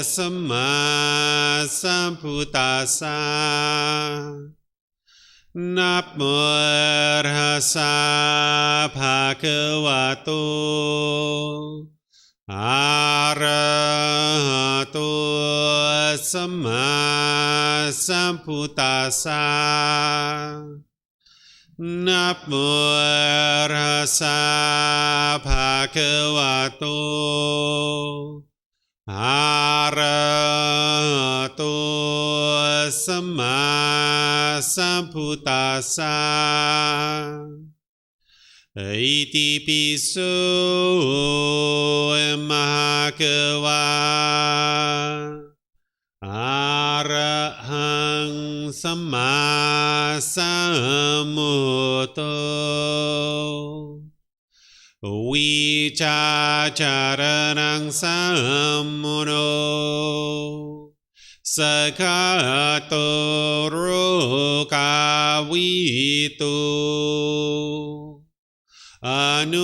Samma Sambuddhassa Namo Tassa Bhagavato Arahato Samma Sambuddhassa Namo Tassa Bhagavato Arahato Samma Sambuddhassa Iti piso mahakava Arahang Samma Sambuddho Vicacaranang sammuno Sakato Rukavitu Anutero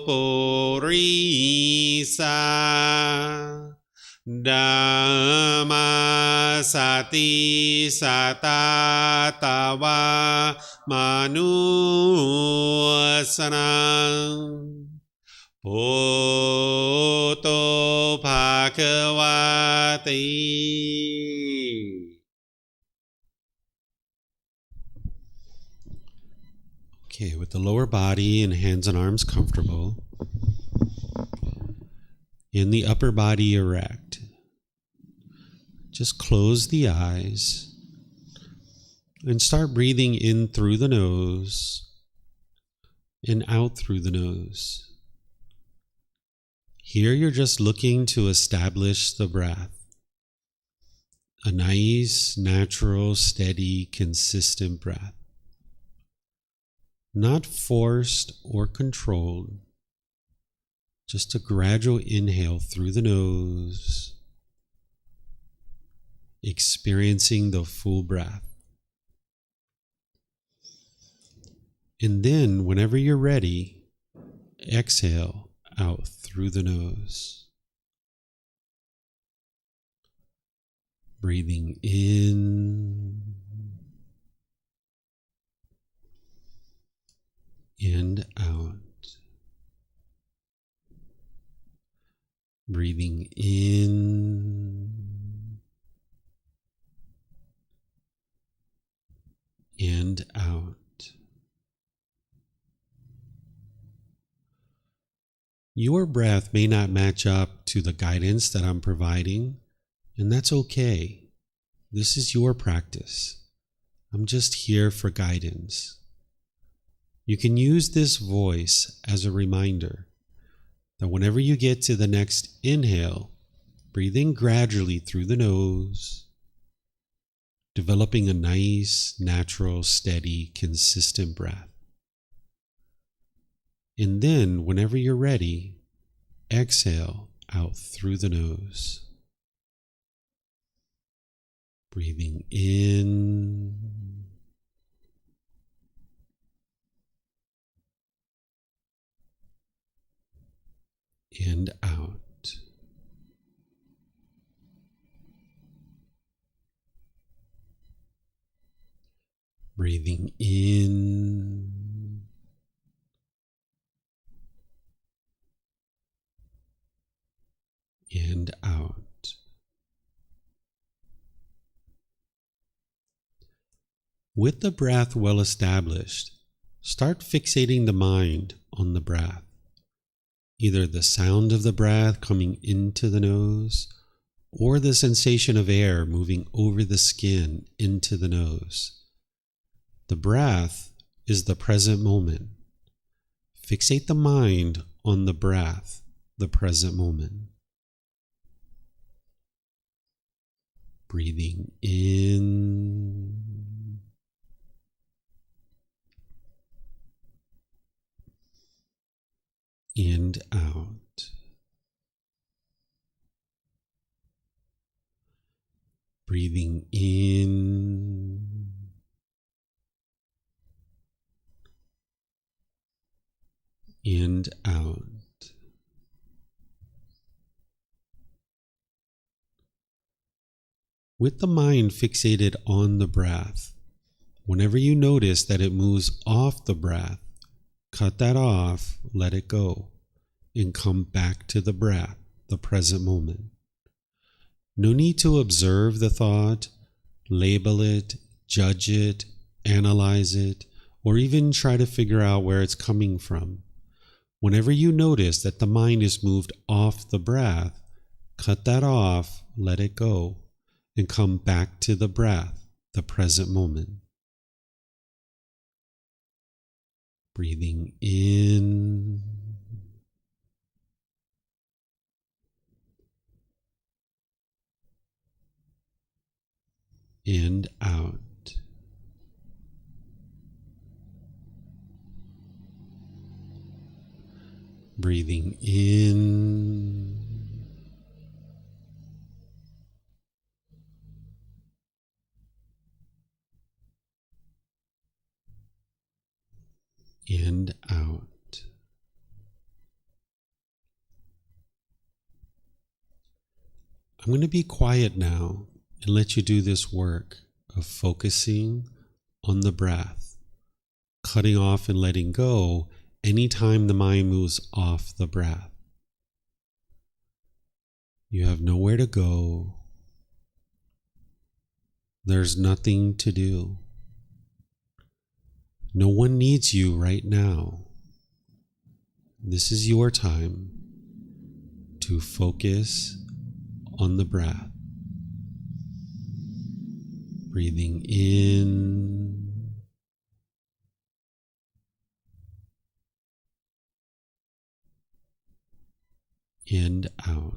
Purisa Dhamma Sati Satatawa Manusanang Bhutto Bhagavati. Okay, with the lower body and hands and arms comfortable, in the upper body erect, just close the eyes and start breathing in through the nose and out through the nose. Here you're just looking to establish the breath, a nice, natural, steady, consistent breath. Not forced or controlled, just a gradual inhale through the nose, experiencing the full breath. And then, whenever you're ready, exhale out through the nose. Breathing in and out. Breathing in and out. Your breath may not match up to the guidance that I'm providing, and that's okay. This is your practice. I'm just here for guidance. You can use this voice as a reminder that whenever you get to the next inhale, breathe in gradually through the nose, developing a nice, natural, steady, consistent breath. And then, whenever you're ready, exhale out through the nose. Breathing in and out. Breathing in and out. With the breath well established, start fixating the mind on the breath, either the sound of the breath coming into the nose or the sensation of air moving over the skin into the nose. The breath is the present moment. Fixate the mind on the breath, the present moment. Breathing in and out. Breathing in and out. With the mind fixated on the breath, whenever you notice that it moves off the breath, cut that off, let it go, and come back to the breath, the present moment. No need to observe the thought, label it, judge it, analyze it, or even try to figure out where it's coming from. Whenever you notice that the mind is moved off the breath, cut that off, let it go, and come back to the breath, the present moment. Breathing in and out. Breathing in and out. I'm going to be quiet now and let you do this work of focusing on the breath, cutting off and letting go anytime the mind moves off the breath. You have nowhere to go. There's nothing to do. No one needs you right now. This is your time to focus on the breath. Breathing in and out.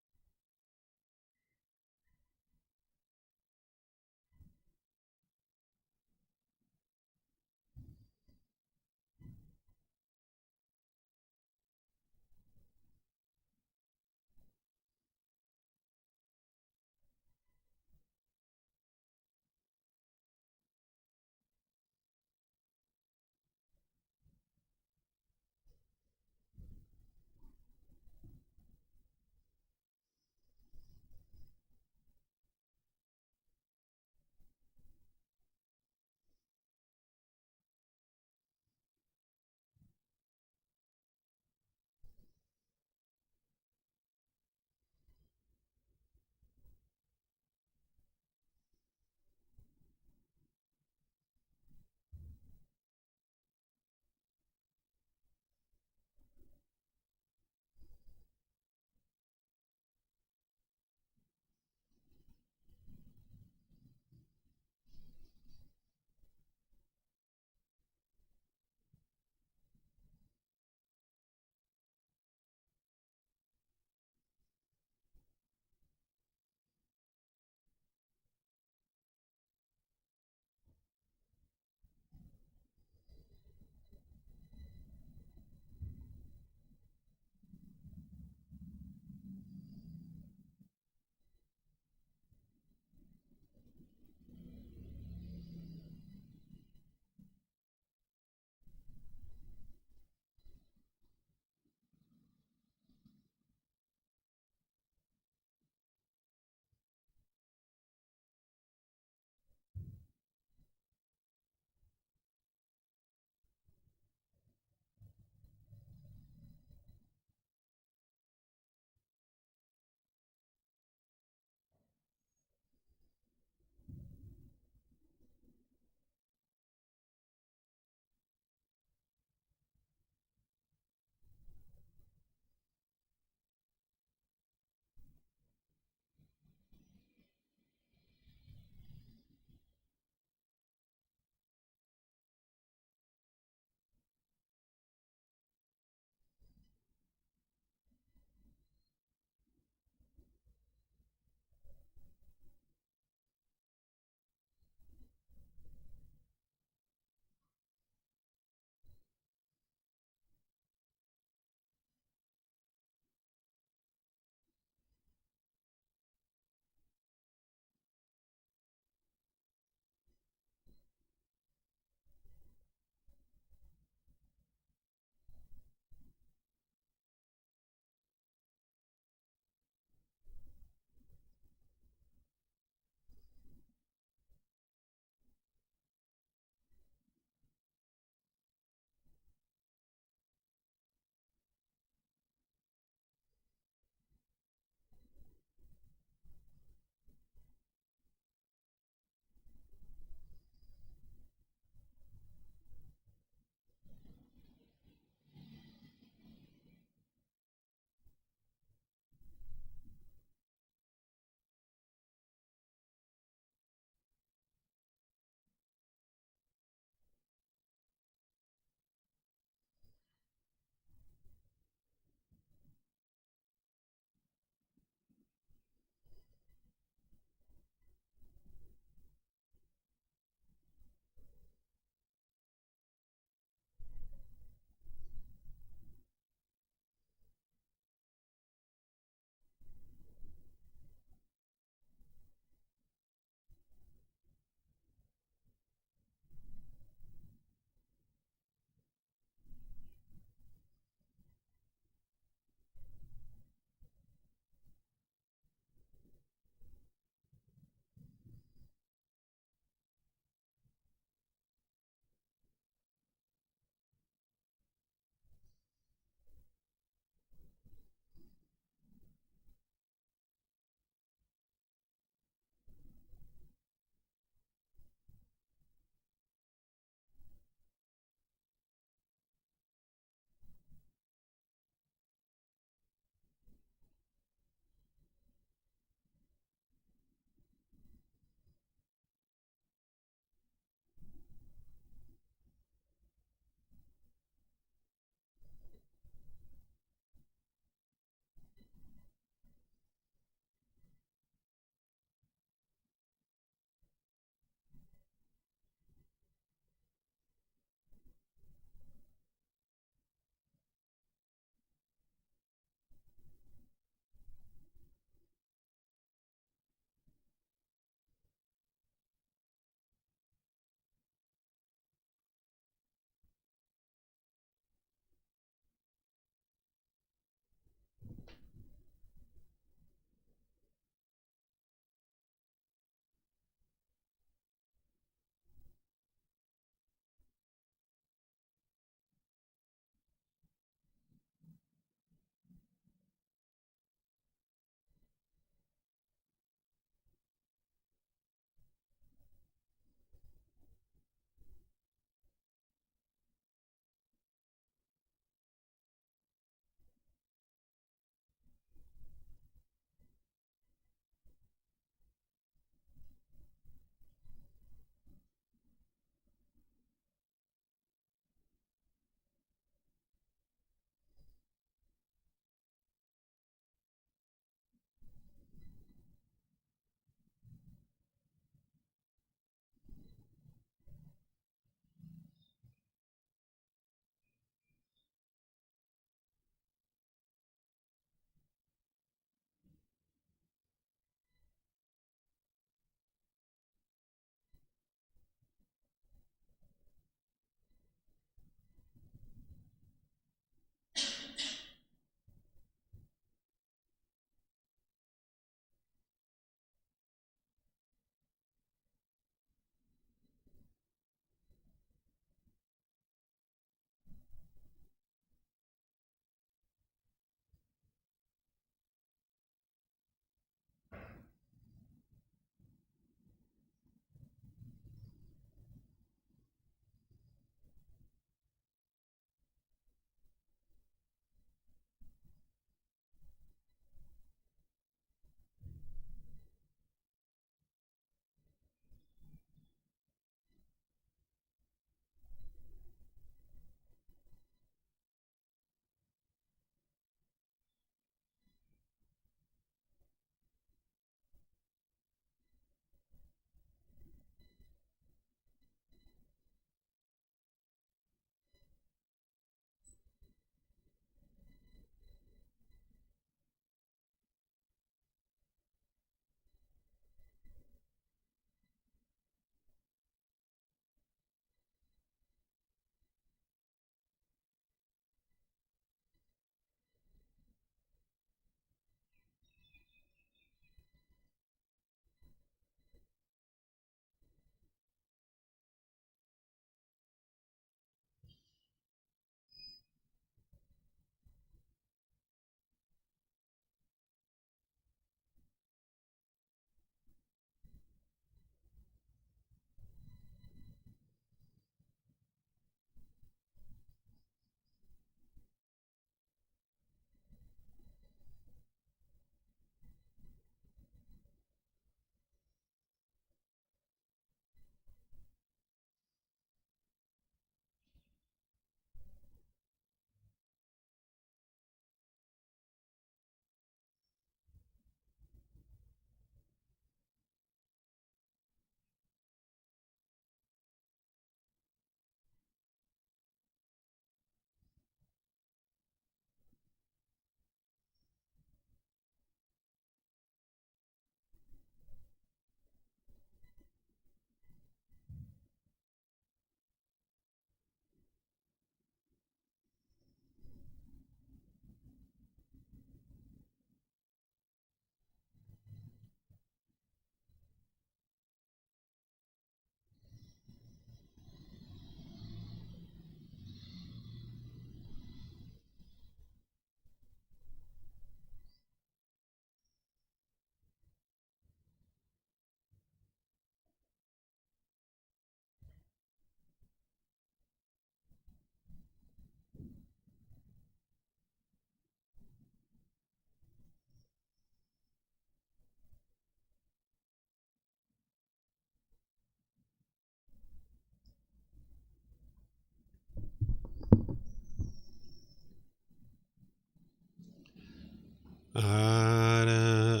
Arahang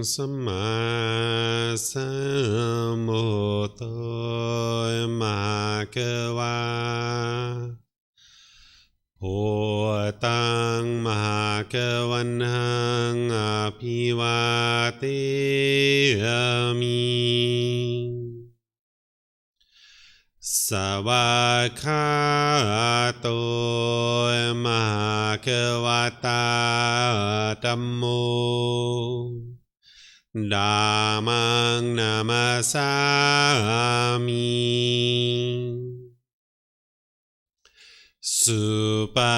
Samma Sambuddho Mahakava Hotang Mahakavanhang Apivateyami Savakato Mahakavata Dhammo Dhammang Namasami Supatipano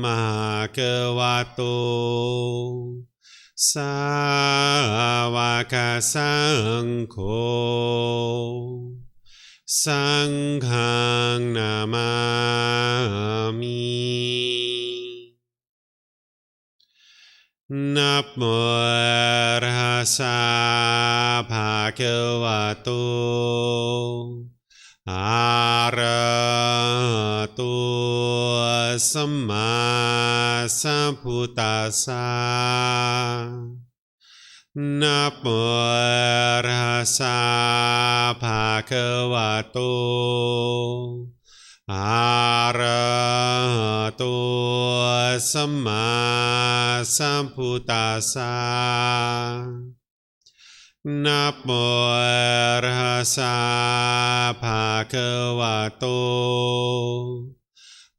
Mahakavato Sāvaka Saṅkho Saṅghang Namami Namo Arhasa Bhagavato Arahato Samma Sambuddhassa Namo Arhasa Bhagavato Arahato Samma Sambuddhassa Namo Arhasa Bhagavato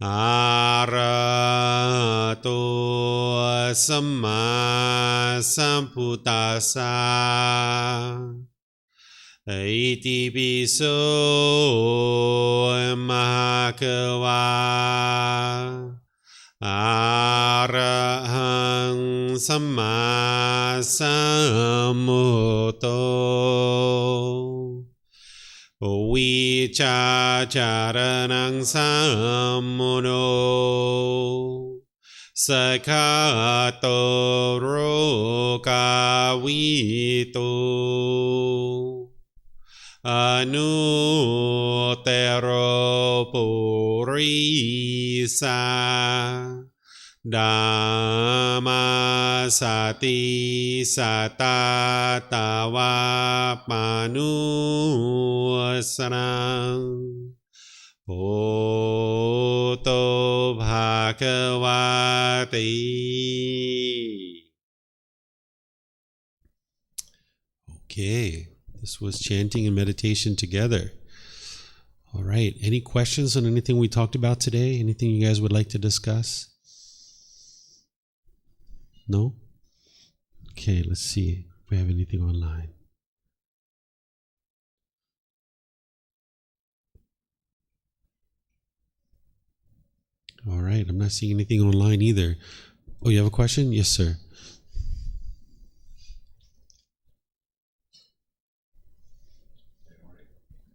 Arahato Samma Sambuddhassa Iti Piso Mahakava Arahang Samma Sambuddho Vicacaranang Sammuno Sakato Rokavito Anutero Purisa Dhamma Sati Satatawa Manusarang Bhoto Bhagavati. Okay, this was chanting and meditation together. All right, any questions on anything we talked about today? Anything you guys would like to discuss? No? Okay, let's see if we have anything online. All right, I'm not seeing anything online either. Oh, you have a question? Yes, sir.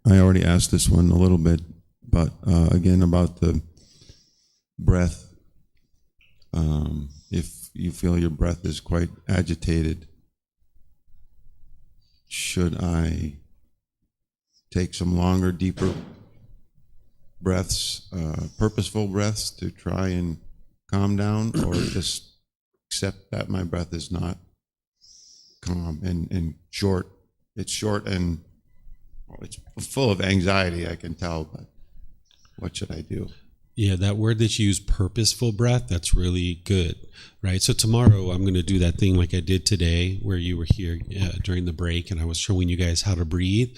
I already asked this one a little bit, but again about the breath. If you feel your breath is quite agitated, should I take some longer, deeper breaths, purposeful breaths to try and calm down, or just accept that my breath is not calm and short? It's short and it's full of anxiety, I can tell, but what should I do? Yeah, that word that you use, purposeful breath, that's really good, right? So tomorrow I'm going to do that thing like I did today where you were here during the break and I was showing you guys how to breathe.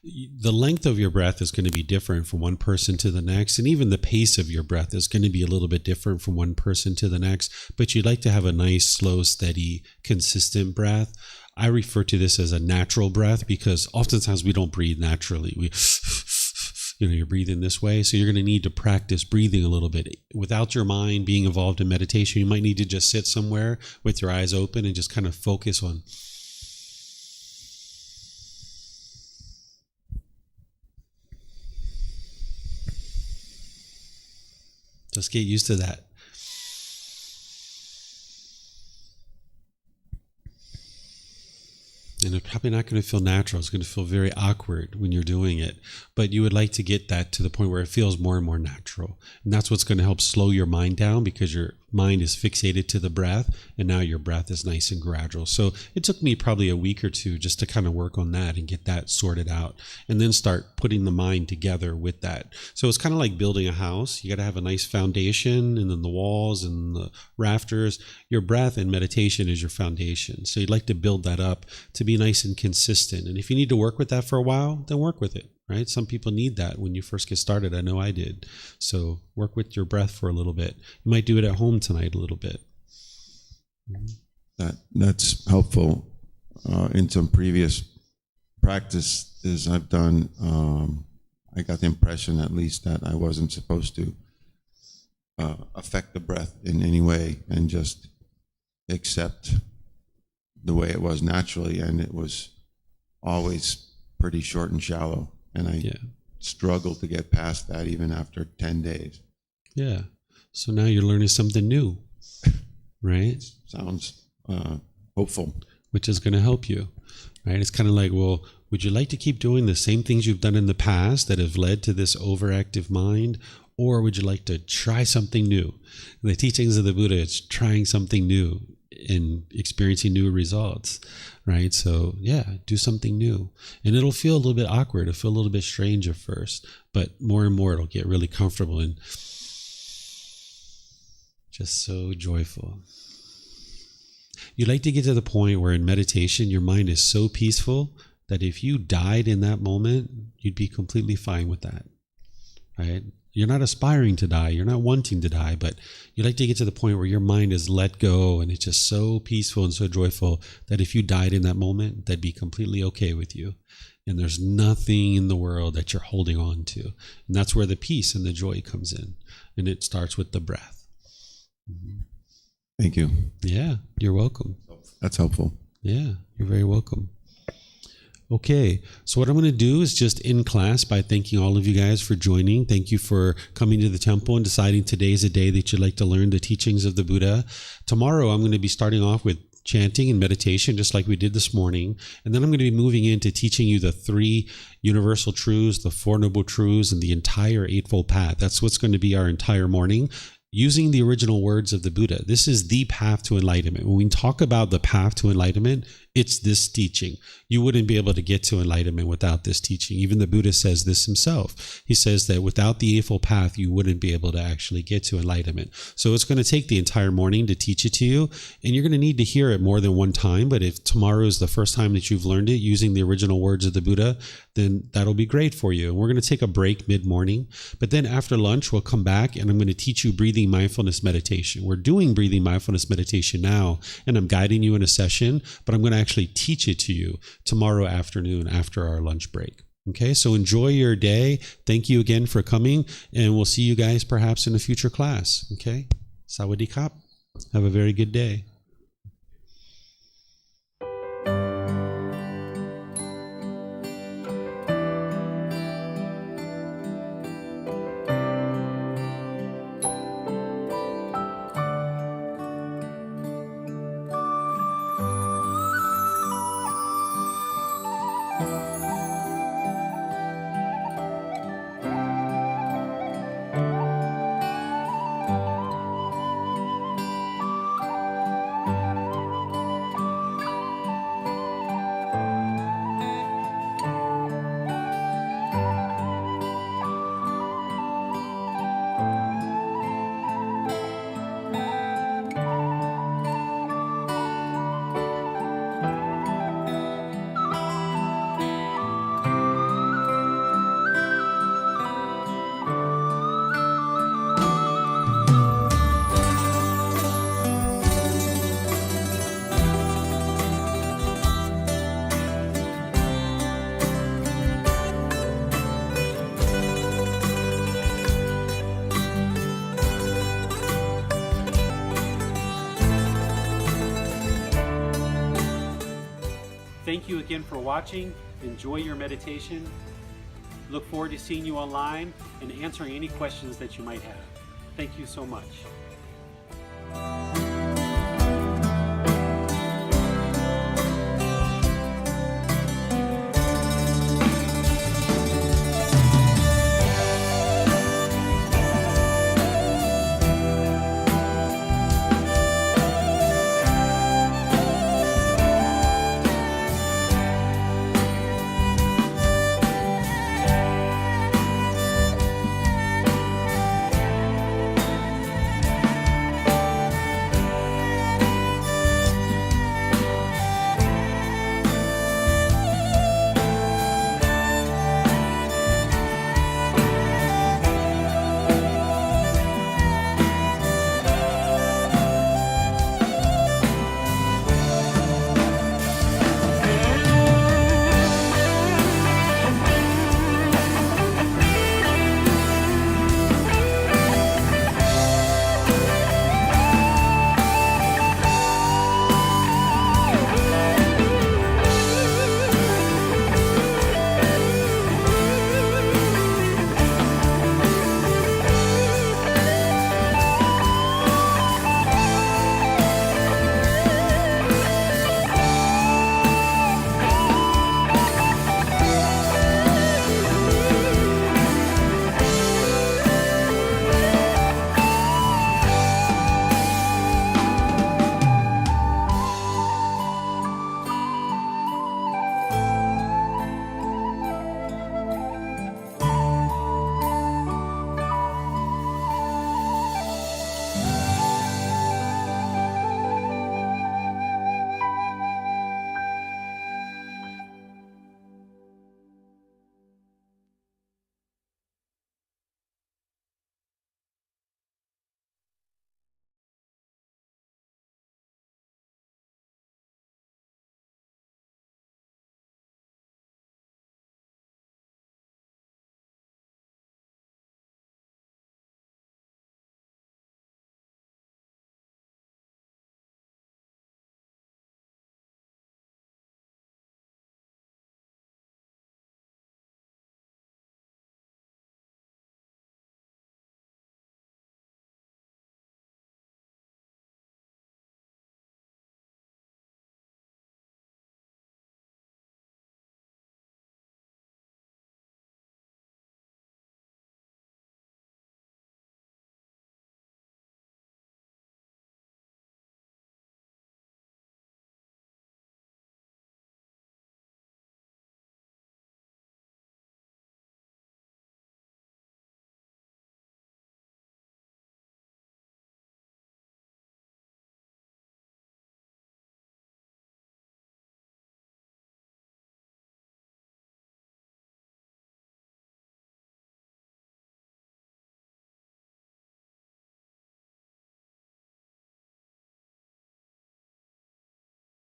The length of your breath is going to be different from one person to the next, and even the pace of your breath is going to be a little bit different from one person to the next, but you'd like to have a nice, slow, steady, consistent breath. I refer to this as a natural breath because oftentimes we don't breathe naturally. You're breathing this way. So you're going to need to practice breathing a little bit. Without your mind being involved in meditation, you might need to just sit somewhere with your eyes open and just kind of focus on. Just get used to that. And it's probably not going to feel natural. It's going to feel very awkward when you're doing it. But you would like to get that to the point where it feels more and more natural. And that's what's going to help slow your mind down, because your mind is fixated to the breath. And now your breath is nice and gradual. So it took me probably a week or two just to kind of work on that and get that sorted out. And then start putting the mind together with that. So it's kind of like building a house. You got to have a nice foundation, and then the walls and the rafters. Your breath and meditation is your foundation. So you'd like to build that up to be nice and consistent. And if you need to work with that for a while, then work with it, right? Some people need that when you first get started. I know I did. So work with your breath for a little bit. You might do it at home tonight a little bit. That's helpful. In some previous practices I've done, I got the impression at least that I wasn't supposed to affect the breath in any way and just accept the way it was naturally, and it was always pretty short and shallow, and I struggled to get past that even after 10 days. Yeah. So now you're learning something new, right? Sounds hopeful. Which is going to help you, right? It's kind of like, well, would you like to keep doing the same things you've done in the past that have led to this overactive mind? Or would you like to try something new? The teachings of the Buddha, it's trying something new and experiencing new results, right? So yeah, do something new. And it'll feel a little bit awkward. It'll feel a little bit strange at first, but more and more it'll get really comfortable and just so joyful. You'd like to get to the point where in meditation, your mind is so peaceful that if you died in that moment, you'd be completely fine with that, right? You're not aspiring to die. You're not wanting to die, but you'd like to get to the point where your mind is let go and it's just so peaceful and so joyful that if you died in that moment, that'd be completely okay with you. And there's nothing in the world that you're holding on to. And that's where the peace and the joy comes in. And it starts with the breath. Thank you. Yeah, you're welcome. That's helpful. Yeah, you're very welcome. Okay, so what I'm going to do is just end class by thanking all of you guys for joining. Thank you for coming to the temple and deciding today is a day that you'd like to learn the teachings of the Buddha. Tomorrow, I'm going to be starting off with chanting and meditation, just like we did this morning. And then I'm going to be moving into teaching you the 3 universal truths, the 4 noble truths, and the entire Eightfold Path. That's what's going to be our entire morning. Using the original words of the Buddha. This is the path to enlightenment. When we talk about the path to enlightenment, it's this teaching. You wouldn't be able to get to enlightenment without this teaching. Even the Buddha says this himself. He says that without the Eightfold Path, you wouldn't be able to actually get to enlightenment. So it's going to take the entire morning to teach it to you, and you're going to need to hear it more than one time. But if tomorrow is the first time that you've learned it using the original words of the Buddha, then that'll be great for you. And we're going to take a break mid-morning. But then after lunch, we'll come back and I'm going to teach you breathing mindfulness meditation. We're doing breathing mindfulness meditation now, and I'm guiding you in a session, but I'm going to actually teach it to you tomorrow afternoon after our lunch break. Okay, so enjoy your day. Thank you again for coming, and we'll see you guys perhaps in a future class. Okay, Sawadee Kap. Have a very good day. Thank you again for watching. Enjoy your meditation. Look forward to seeing you online and answering any questions that you might have. Thank you so much.